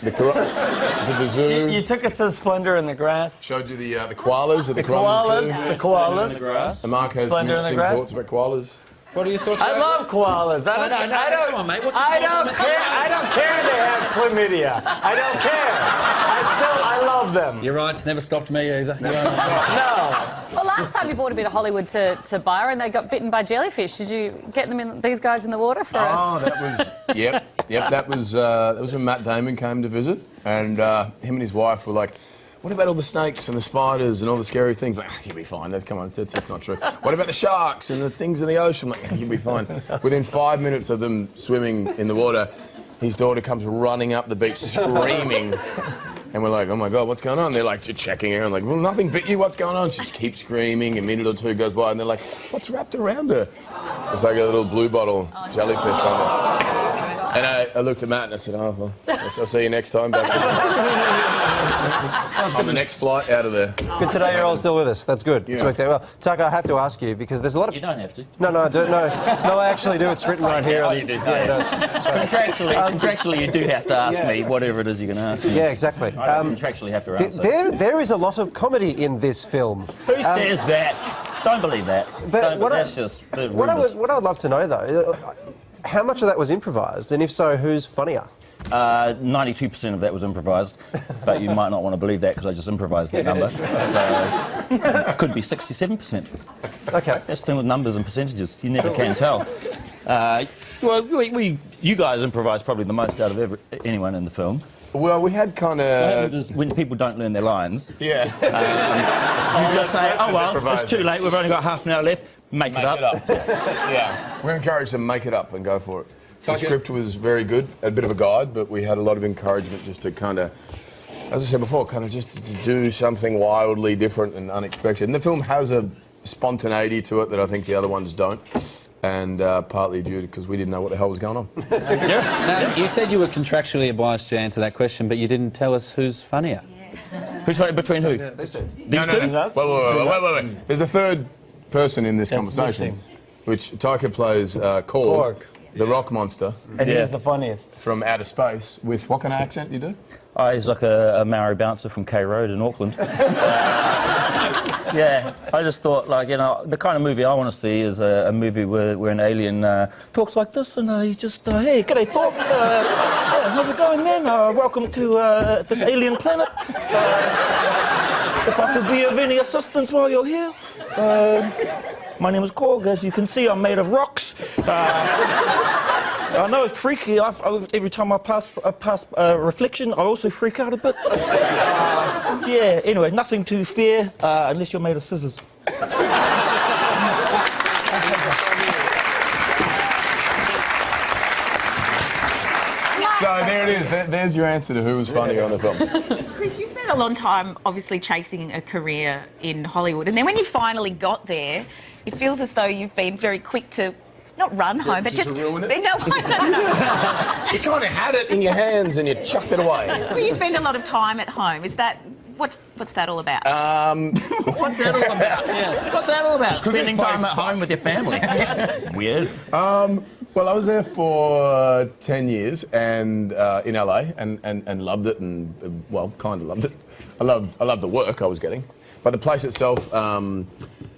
To the zoo. You took us to the Splendor in the Grass. Showed you the koalas at the koalas. Zoo. The koalas. And Mark has some interesting thoughts about koalas. What are your thoughts? I love koalas. I don't, come on, mate. I don't care. I don't care they have chlamydia. I don't care. I love them. You're right. It's never stopped me either. No. Well, last time you brought a bit of Hollywood to Byron, they got bitten by jellyfish. Did you get them these guys in the water for? That was Yep. That was when Matt Damon came to visit, and him and his wife were like, what about all the snakes and the spiders and all the scary things? Like, you'll be fine. Come on, that's not true. What about the sharks and the things in the ocean? Like, you'll be fine. Within 5 minutes of them swimming in the water, his daughter comes running up the beach screaming. And we're like, oh my God, what's going on? They're like, just checking her. I'm like, well, nothing bit you, what's going on? She just keeps screaming. A minute or two goes by and they're like, what's wrapped around her? It's like a little blue bottle jellyfish on there. And I looked at Matt and I said, oh, well, I'll see you next time back on the next flight out of there. Good to know you're all still with us. That's good. It's worked out well. Taika, I have to ask you, because there's a lot of... You don't have to. No, I don't. No, I actually do. It's written right here. Oh, you do. Contractually, you do have to ask me whatever it is you're going to ask me. Yeah, exactly. I don't contractually have to answer. There is a lot of comedy in this film. Who says that? Don't believe that. But that's just the what I rumours. would love to know, though, how much of that was improvised, and if so, who's funnier? 92% of that was improvised, but you might not want to believe that because I just improvised that number. So it could be 67%. Okay. That's the thing with numbers and percentages. You never can tell. Well, you guys improvised probably the most out of anyone in the film. Well, we had kind of... When people don't learn their lines... Yeah. You just say, oh, well, it's too late, we've only got half an hour left, make it up. Yeah. We're encouraged to make it up and go for it. The script was very good, a bit of a guide, but we had a lot of encouragement just to kind of, as I said before, kind of just to do something wildly different and unexpected. And the film has a spontaneity to it that I think the other ones don't. And partly due to because we didn't know what the hell was going on. Now, you said you were contractually obliged to answer that question, but you didn't tell us who's funnier. Who's funnier between who? These two. These two? Wait. There's a third person in this conversation, which Taika plays Korg, the rock monster. And he's the funniest. From outer space. With what kind of accent you do? Oh, he's like a Maori bouncer from K Road in Auckland. Yeah, I just thought, like, you know, the kind of movie I want to see is a movie where an alien talks like this and he just, hey, g'day Thor, how's it going, man? Welcome to this alien planet. If I could be of any assistance while you're here. My name is Korg. As you can see, I'm made of rocks. I know it's freaky. Every time I pass a reflection, I also freak out a bit. Yeah, anyway, nothing to fear unless you're made of scissors. So there it is. There's your answer to who was funny on the film. Chris, you spent a long time obviously chasing a career in Hollywood, and then when you finally got there, it feels as though you've been very quick to not run home, but just ruin it? No. You kind of had it in your hands and you chucked it away. Well, you spend a lot of time at home. Is that what's that all about? What's that all about? Yes. What's that all about? Spending time at home with your family. Weird. Well, I was there for 10 years and in LA and loved it and well, kind of loved it. I loved the work I was getting, but the place itself,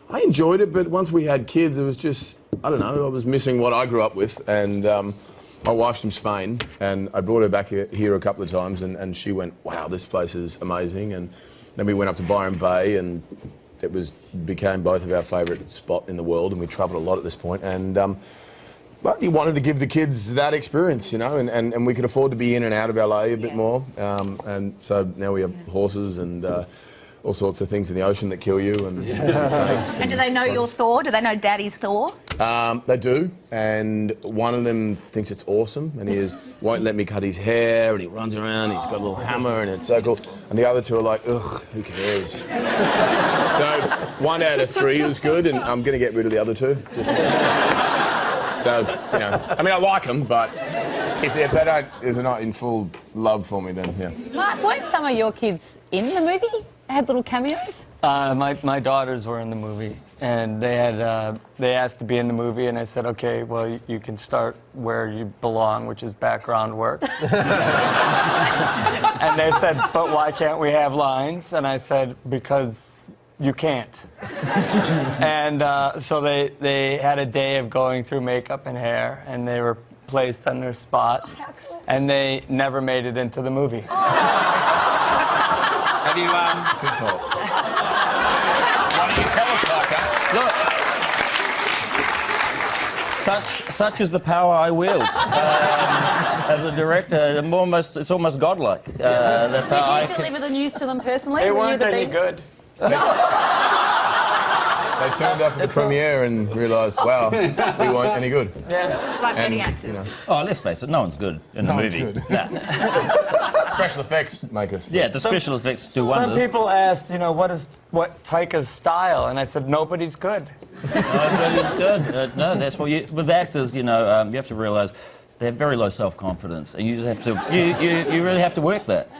I enjoyed it. But once we had kids, it was just I don't know. I was missing what I grew up with, and my wife's from Spain, and I brought her back here a couple of times, and she went, "Wow, this place is amazing." And then we went up to Byron Bay, and it became both of our favourite spot in the world, and we travelled a lot at this point, and. But he wanted to give the kids that experience, you know, and we could afford to be in and out of LA a bit more. And so now we have horses and all sorts of things in the ocean that kill you and snakes. And do they know you're Thor? Do they know Daddy's Thor? They do, and one of them thinks it's awesome, and he won't let me cut his hair, and he runs around, he's got a little hammer, and it's so cool. And the other two are like, ugh, who cares? So 1 out of 3 is good, and I'm going to get rid of the other 2. So, you know, I mean, I like them, but if they're not in full love for me, then yeah. Mark, weren't some of your kids in the movie? They had little cameos? My daughters were in the movie, and they asked to be in the movie, and I said, okay, well, you can start where you belong, which is background work. And they said, but why can't we have lines? And I said, because you can't. And so they had a day of going through makeup and hair, and they were placed on their spot, and they never made it into the movie. Have you, it's his fault. Why don't you tell us, Taika? Look. such is the power I wield as a director. It's almost godlike. Did you deliver the news to them personally? They Were you weren't the any big- good. They turned up at the premiere and realised, wow, we weren't any good. Yeah. Like many And, actors. you know, Oh, let's face it, no one's good in the No one's movie. good. Nah. special effects make us. Yeah, the special effects do Some wonders. people asked, you know, what Taika's style, and I said nobody's good. Nobody's good. No, that's what you. With actors, you know, you have to realise they have very low self-confidence, and you just have to. You really have to work that.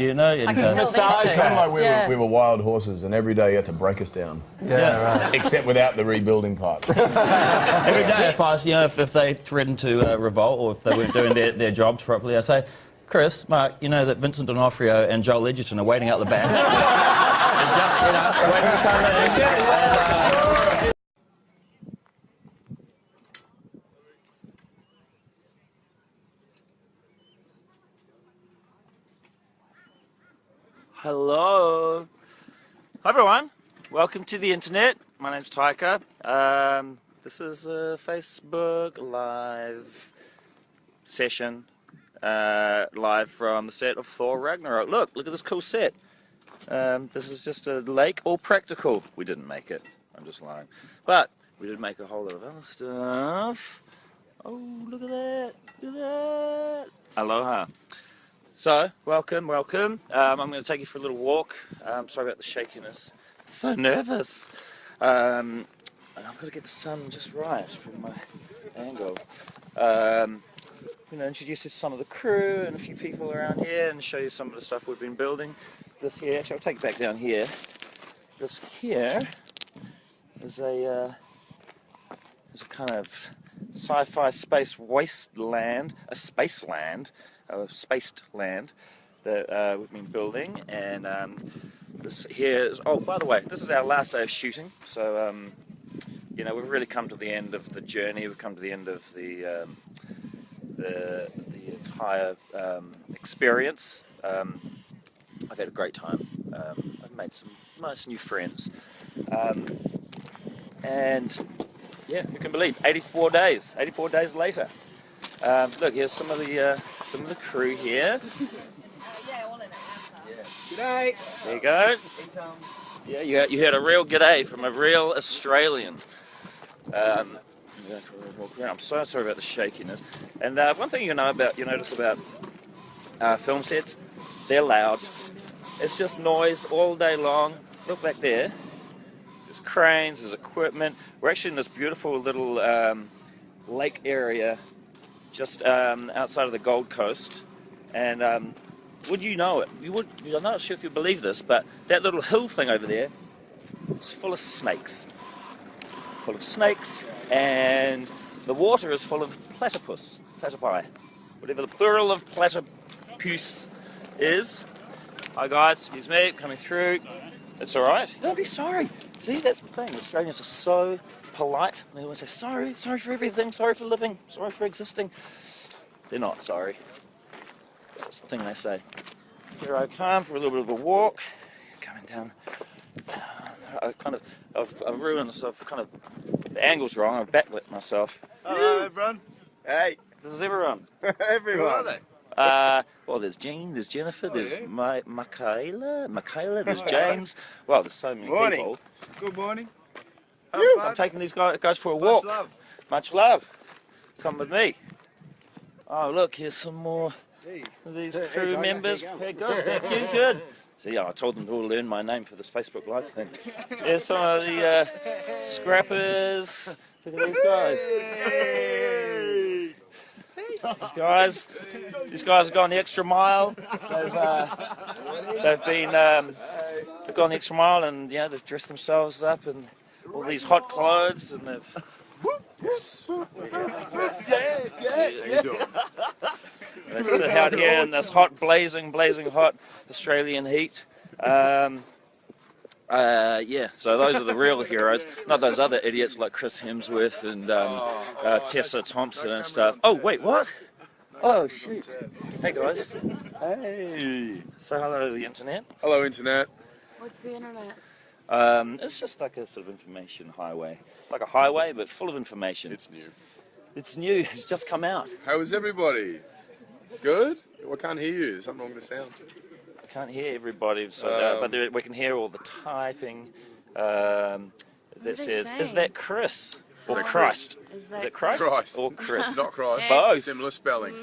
You know. I can tell It's kind of like we were wild horses, and every day you had to break us down. Yeah, right. Except without the rebuilding part. Every day, if they threatened to revolt or if they weren't doing their jobs properly, I say, Chris, Mark, you know that Vincent D'Onofrio and Joel Edgerton are waiting out the back. And just, you know, waiting to come in. Hello. Hi everyone. Welcome to the internet. My name's Taika. This is a Facebook live session, live from the set of Thor Ragnarok. Look at this cool set. This is just a lake, all practical. We didn't make it. I'm just lying. But we did make a whole lot of other stuff. Oh, look at that. Look at that. Aloha. So, welcome. I'm going to take you for a little walk. Sorry about the shakiness. I'm so nervous. And I've got to get the sun just right from my angle. Introduce you to some of the crew and a few people around here and show you some of the stuff we've been building. This here, actually I'll take it back down here. This here is a kind of sci-fi space wasteland, a spaced land that we've been building, and this here is, oh, by the way, this is our last day of shooting, so we've really come to the end of the journey. We've come to the end of the entire experience. I've had a great time. I've made some nice new friends, and yeah, who can believe 84 days later. Look, here's some of the crew here. G'day. There you go. Yeah, you heard a real g'day from a real Australian. I'm so sorry about the shakiness. And one thing you notice about film sets, they're loud. It's just noise all day long. Look back there. There's cranes, there's equipment. We're actually in this beautiful little lake area just outside of the Gold Coast, and would you know it? I'm not sure if you believe this, but that little hill thing over there is full of snakes. And the water is full of platypi, whatever the plural of platypus is. Hi guys, excuse me, coming through. It's all right. Don't be sorry. See, that's the thing. Australians are so polite. They always say sorry for everything, sorry for living, sorry for existing. They're not sorry. That's the thing they say. Here I come for a little bit of a walk. Coming down. I've ruined this. The angle's wrong. I've backlit myself. Hello, everyone. Hey. This is everyone. Everyone. Who are they? Well, there's Jean, there's Jennifer, there's Michaela, there's James. Well, there's so many people. Good morning. I'm taking these guys for a walk. Much love. Come with me. Oh, look, here's some more of these crew members. Hey, good, thank you, good. So, yeah, I told them to all learn my name for this Facebook Live thing. Here's some of the scrappers. Look at these guys. These guys have gone the extra mile. They've gone the extra mile, and they've dressed themselves up in all these hot clothes, and they've. They sit out here in this hot, blazing hot Australian heat. So those are the real heroes, not those other idiots like Chris Hemsworth and Tessa Thompson and stuff. Oh, wait, what? Oh, shoot. Hey, guys. Hey. Say hello to the internet. Hello, internet. What's the internet? It's just like a sort of information highway. Like a highway, but full of information. It's new. It's new. It's just come out. How is everybody? Good? I can't hear you. There's something wrong with the sound. I can't hear everybody, so, but we can hear all the typing. That says, "Is that Chris or Christ? Is it Christ, Christ or Chris? Not Christ. Both. Similar spelling.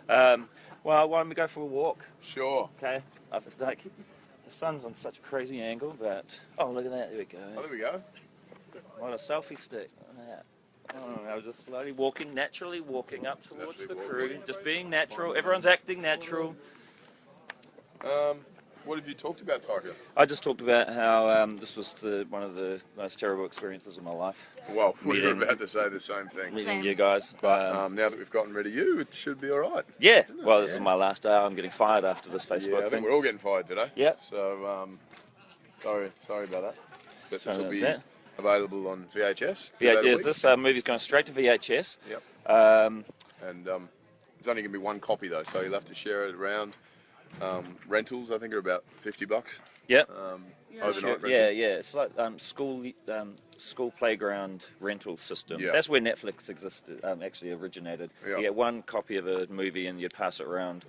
Well, why don't we go for a walk? Sure. Okay. Like, the sun's on such a crazy angle, but oh, look at that! There we go. Oh, there we go. What a selfie stick. Look at that. I was just slowly walking, naturally walking up towards the crew, just being natural. Everyone's acting natural. What have you talked about, Taika? I just talked about how this was one of the most terrible experiences of my life. Well, we were about to say the same thing. Meeting you guys. But now that we've gotten rid of you, it should be all right. Yeah. Well, this is my last day. I'm getting fired after this Facebook I think thing. we're all getting fired today. Yeah. So, sorry about that. But Sorry this will about be that. available on VHS. Yeah, this movie's going straight to VHS. Yep. And there's only going to be one copy though, so you'll have to share it around. Rentals, I think, are about $50. Yep. Overnight rentals. Yeah. It's like school playground rental system. Yeah. That's where Netflix existed. Actually originated. Yeah. You get one copy of a movie and you'd pass it around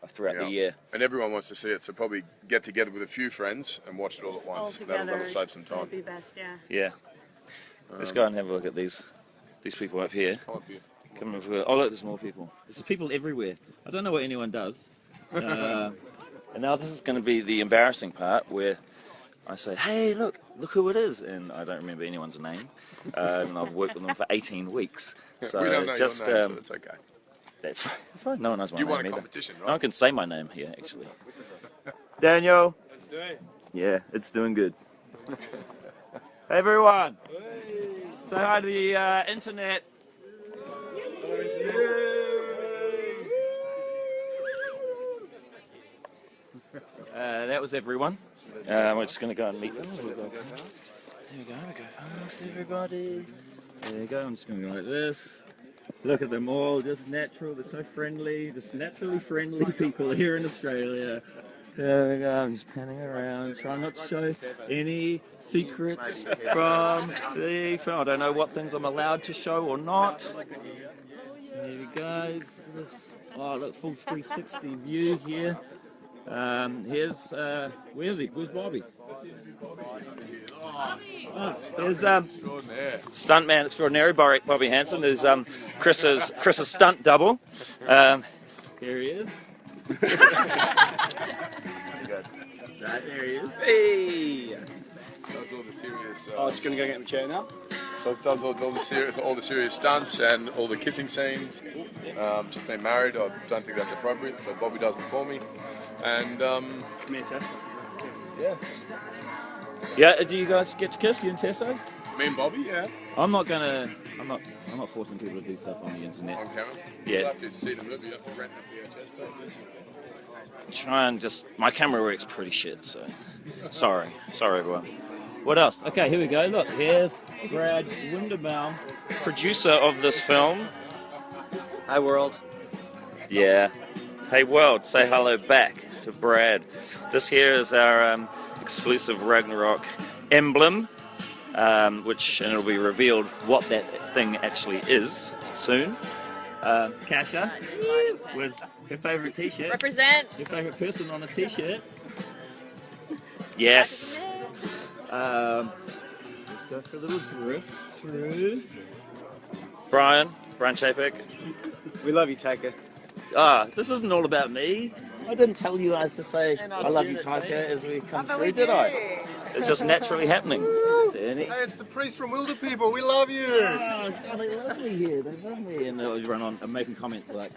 throughout the year. And everyone wants to see it, so probably get together with a few friends and watch it all at once. That'll save some time. That'd be best, yeah. Yeah. Let's go and have a look at these people up here. Come over. Oh look, there's more people. There's people everywhere. I don't know what anyone does. And now this is going to be the embarrassing part where I say, hey, look who it is. And I don't remember anyone's name. And I've worked with them for 18 weeks. So we don't know just, your name, so that's okay. That's fine. No one knows my name. You won a either. competition, right? No one can say my name here, actually. Daniel. Let's do it. Yeah, it's doing good. Hey, everyone. Say hi to the internet. Hello, internet. That was everyone. We're just going to go and meet them. There we go, past everybody. There you go, I'm just going to go like this. Look at them all, just natural, they're so friendly, just naturally friendly people here in Australia. There we go, I'm just panning around, trying not to show any secrets from the film. I don't know what things I'm allowed to show or not. There we go. Oh, look, full 360 view here. Here's, where is he? Where's Bobby? Oh, there's stuntman extraordinary Bobby Hansen. There's Chris's stunt double. Here he is. Right, there he is. Hey! Does all the serious. Just gonna go get in the chair now. Does all the serious stunts and all the kissing scenes. Just been married. I don't think that's appropriate, so Bobby does before me. And Me and Tess. yeah. Yeah, do you guys get to kiss, you and Tessa? Me and Bobby, yeah. I'm not forcing people to do stuff on the internet. On camera. Yeah. You have to see the movie. You have to rent the VHS tape. Try and my camera works pretty shit, so sorry everyone. What else? Okay, here we go. Look, here's Brad Winderbaum, producer of this film. Hi world. Yeah. Hey world, say hello back to Brad. This here is our exclusive Ragnarok emblem, and it'll be revealed what that thing actually is soon. Kasha, with your favourite t-shirt. Represent. Your favourite person on a t-shirt. Yes. Let's go for a little drift through. Brian Chapek. We love you, Taika. This isn't all about me. I didn't tell you guys to say I love you, Taika, as we come through, did I? It's just naturally happening. Hey, it's the priest from Wilder People. We love you. Oh, they love me here. They love me. And they'll run on and making comments like,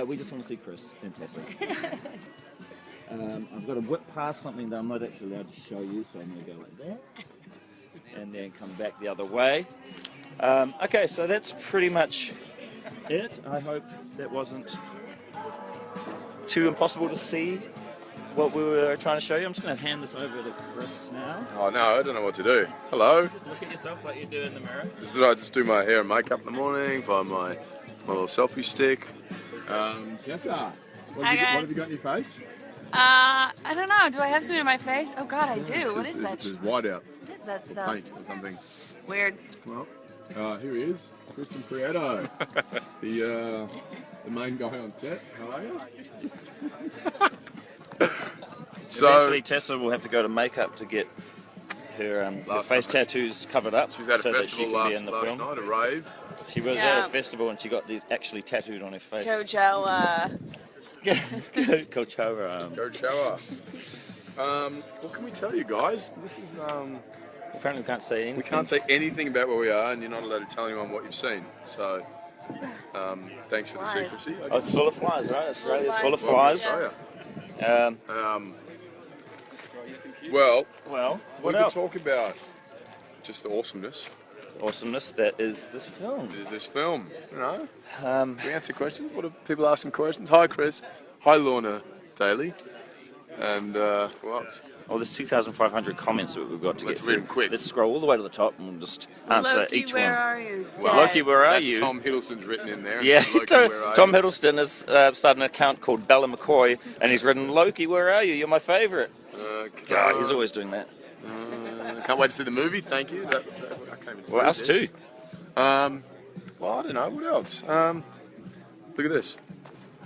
we just want to see Chris and Tessa. I've got to whip past something that I'm not actually allowed to show you, so I'm going to go like that. And then come back the other way. Okay, so that's pretty much it. I hope that wasn't too impossible to see what we were trying to show you. I'm just going to hand this over to Chris now. Oh no, I don't know what to do. Hello. Just look at yourself like you do in the mirror. I just do my hair and makeup in the morning, find my little selfie stick. Tessa, what have you got in your face? I don't know. Do I have something in my face? Oh God, I do. What is that? There's white out. What is that Or stuff? paint or something. Weird. Well, here he is, Christian Prieto, the main guy on set. How are you? Eventually, Tessa will have to go to makeup to get her face tattoos covered up. She was at a so that festival she can be in the last film. night, a rave. She was Yeah. at a festival and she got these actually tattooed on her face. Coachella. Coachella. Coachella. What can we tell you guys? This is apparently we can't say anything. We can't say anything about where we are, and you're not allowed to tell anyone what you've seen. So, thanks for the secrecy. Oh, it's full of flies, right? Australia's full of Welcome flies. to Australia. Well, what we else? could talk about just the awesomeness. Awesomeness that is this film. Is this film? You know, we answer questions. What if people ask some questions? Hi, Chris. Hi, Lorna Daly. And what else? Oh, there's 2,500 comments that we've got to Let's get read through. them quick. Let's scroll all the way to the top and we'll just answer Loki, each where one. are you? Well, Loki, where are that's you? Tom Hiddleston's written in there. Yeah, It's Loki, where are Tom you? Hiddleston has started an account called Bella McCoy, and he's written, Loki, where are you? You're my favourite. God, he's always doing that. Can't wait to see the movie. Thank you. I came to Well, us too. Well, I don't know. What else? Look at this.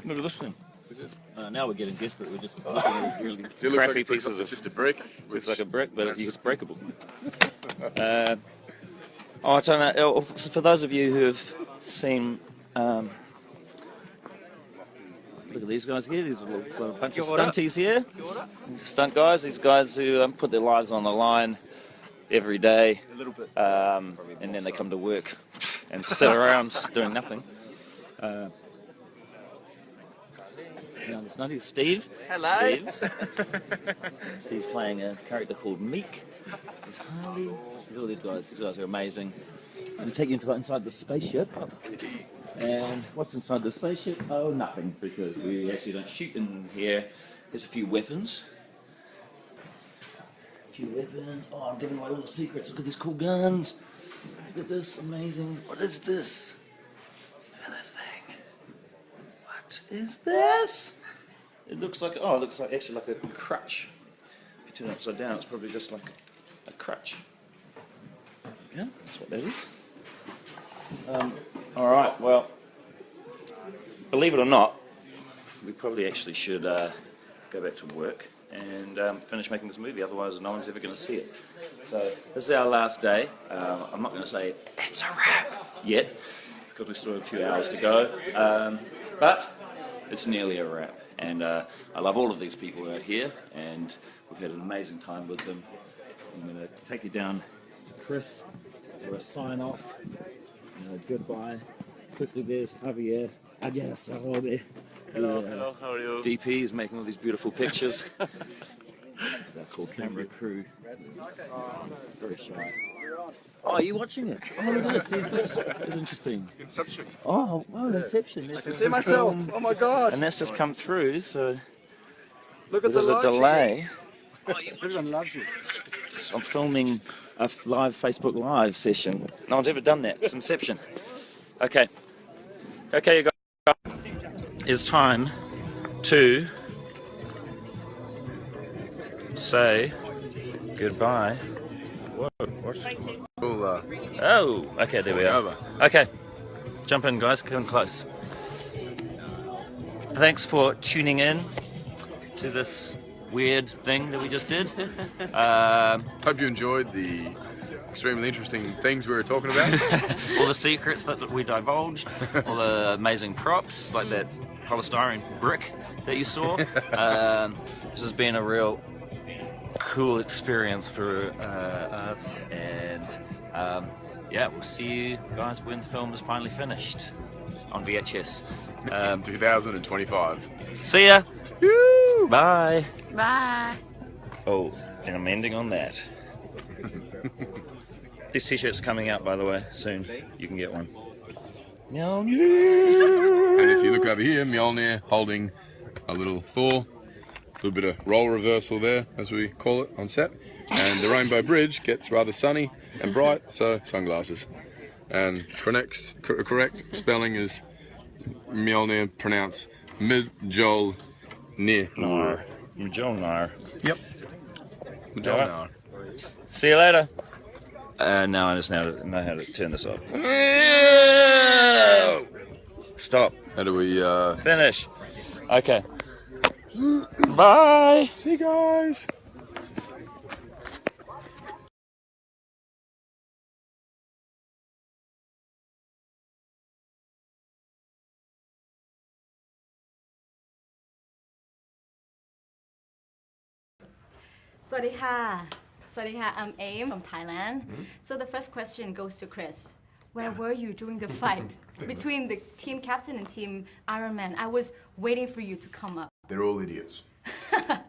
Look at this thing. It Now we're getting desperate. We're just looking at really See, it looks crappy like pieces it's of... just a brick. Looks like a brick, but it's breakable. I don't know. For those of you who have seen... look at these guys here. These are a bunch of stunties here. Stunt guys. These guys who put their lives on the line every day. And then they come to work and sit around doing nothing. Now, this nutty is Steve. Hello. Steve. Steve's playing a character called Meek. There's Harley. There's all these guys. These guys are amazing. I'm going to take you inside the spaceship. And what's inside the spaceship? Oh, nothing, because we actually don't shoot in here. There's a few weapons. Oh, I'm giving away all the secrets. Look at these cool guns. Look at this, amazing. What is this? Look at this thing. What is this? It looks like, actually like a crutch. If you turn it upside down, it's probably just like a crutch. Yeah, that's what that is. All right, well, believe it or not, we probably actually should go back to work and finish making this movie, otherwise no one's ever going to see it. So this is our last day. I'm not going to say it's a wrap yet, because we still have a few hours to go, but it's nearly a wrap. And I love all of these people out here, and we've had an amazing time with them. I'm going to take you down to Chris for a sign-off. Goodbye. Quickly, there's Javier. Adios, Hello, how are you? DP is making all these beautiful pictures. That cool camera crew. Very shy. Oh, are you watching it? Oh, look at this. This is interesting. Inception. Oh, Inception. I can see myself. Oh my God. And that's just come through, so Look at there's the a delay. Everyone loves you. So I'm filming a live Facebook Live session. No one's ever done that. It's Inception. Okay. Okay, you guys. It's time to say goodbye. Whoa, what's... Oh, okay, there we are. Okay, jump in, guys. Come close. Thanks for tuning in to this weird thing that we just did. Hope you enjoyed the extremely interesting things we were talking about. All the secrets that we divulged, all the amazing props, like that polystyrene brick that you saw. This has been a real cool experience for us, and yeah, we'll see you guys when the film is finally finished on VHS. 2025. See ya! Bye! Bye. Oh, and I'm ending on that. This t-shirt's coming out, by the way, soon. You can get one. Mjolnir! And if you look over here, Mjolnir holding a little Thor. A little bit of role reversal there, as we call it on set. And the Rainbow Bridge gets rather sunny and bright, so sunglasses. And correct spelling is Mjolnir, pronounced Mjolnir. Mjolnir. Yep. Mjolnir. See you later. Now I just know how to turn this off. Stop. How do we finish? Okay. Bye. See you guys. Swadika, I'm Aim from Thailand. So the first question goes to Chris. Where were you during the fight between the team captain and team Iron Man? I was waiting for you to come up. They're all idiots.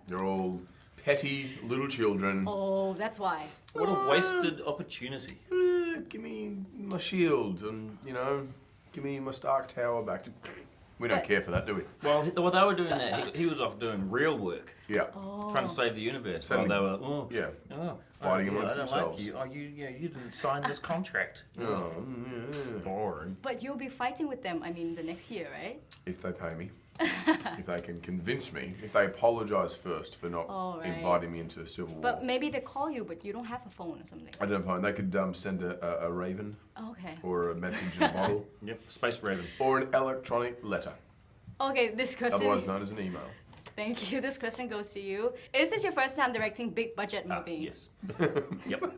They're all petty little children. Oh, that's why. What a wasted opportunity. Give me my shield and, give me my Stark Tower back. We don't care for that, do we? Well, they were doing that. He was off doing real work. Yeah. Trying to save the universe. Saving While they were, fighting amongst I don't themselves. Like you. You didn't sign this contract. Boring. But you'll be fighting with them, the next year, right? If they pay me. If they can convince me. If they apologise first for not inviting me into a civil war. But maybe they call you, but you don't have a phone or something. I don't have a phone. They could send a raven. Okay. Or a message in a bottle. Yep, space raven. Or an electronic letter. Okay, this question... Otherwise known as an email. Thank you. This question goes to you. Is this your first time directing big budget movie? Yes. Yep.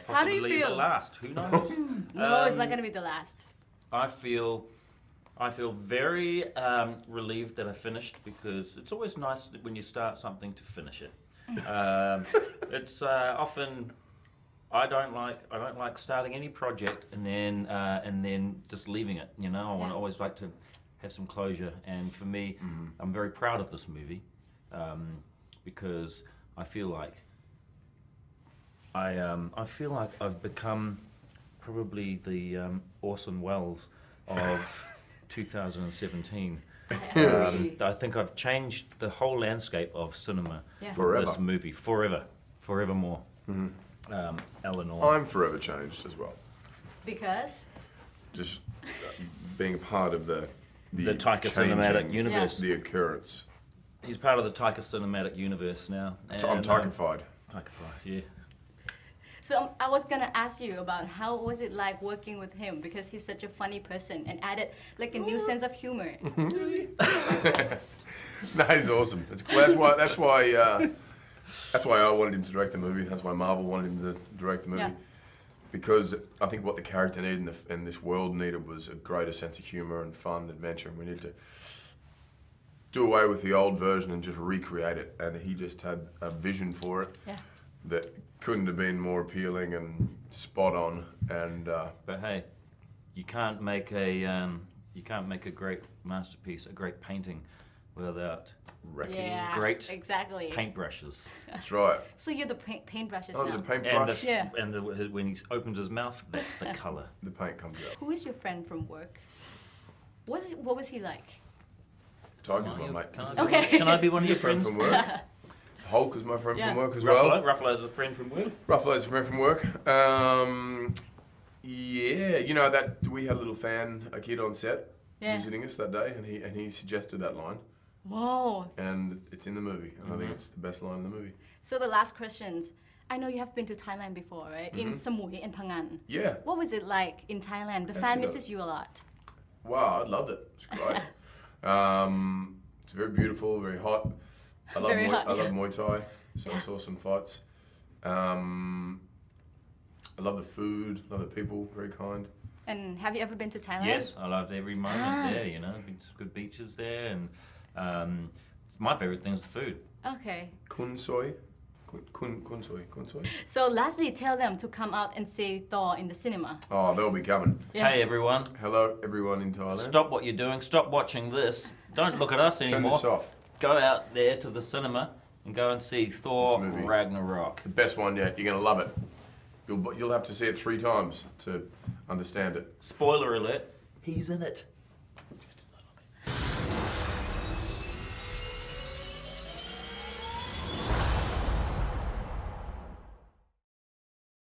How do you feel? The last. Who knows? No, it's not going to be the last. I feel very relieved that I finished, because it's always nice when you start something to finish it. It's often I don't like starting any project and then just leaving it. I always like to have some closure, and for me, I'm very proud of this movie because I feel like I've become probably the Orson Welles of 2017. I think I've changed the whole landscape of cinema for this movie forevermore. Eleanor. I'm forever changed as well. Because? Just being a part of the Taika cinematic universe. The occurrence. He's part of the Taika cinematic universe now. I'm Taika-fied. Taika-fied, yeah. So I was gonna ask you about how was it like working with him, because he's such a funny person and added like a new sense of humor. No, he's awesome. That's why I wanted him to direct the movie. That's why Marvel wanted him to direct the movie. Yeah. Because I think what the character needed and this world needed was a greater sense of humor and fun, adventure, and we needed to do away with the old version and just recreate it. And he just had a vision for it that couldn't have been more appealing and spot on. And but hey, you can't make a great masterpiece, a great painting, without wrecking great paintbrushes. That's right. So you're the paintbrushes now. The paintbrush. When he opens his mouth, that's the colour. The paint comes out. Who is your friend from work? What was he like? Taika's my mate. Can I be one of your friends from work? Hulk is my friend from work as well. Ruffalo's a friend from work. Ruffalo's a friend from work. Yeah, that we had a kid on set visiting us that day, and he suggested that line. Whoa. And it's in the movie, and I think it's the best line in the movie. So the last questions. I know you have been to Thailand before, right? In Samui and Phangan. Yeah. What was it like in Thailand? The fan misses you a lot. Wow, I loved it. It's great. It's very beautiful, very hot. I love Muay Thai, so I saw some fights. I love the food, love the people, very kind. And have you ever been to Thailand? Yes, I loved every moment there, good beaches there, and my favourite thing is the food. Okay. Kun soy. Kun soy. So lastly, tell them to come out and see Thor in the cinema. Oh, they'll be coming. Yeah. Hey everyone. Hello everyone in Thailand. Stop what you're doing, stop watching this. Don't look at us anymore. Turn this off. Go out there to the cinema and go and see Thor Ragnarok. The best one yet. You're going to love it. You'll have to see it 3 times to understand it. Spoiler alert, he's in it.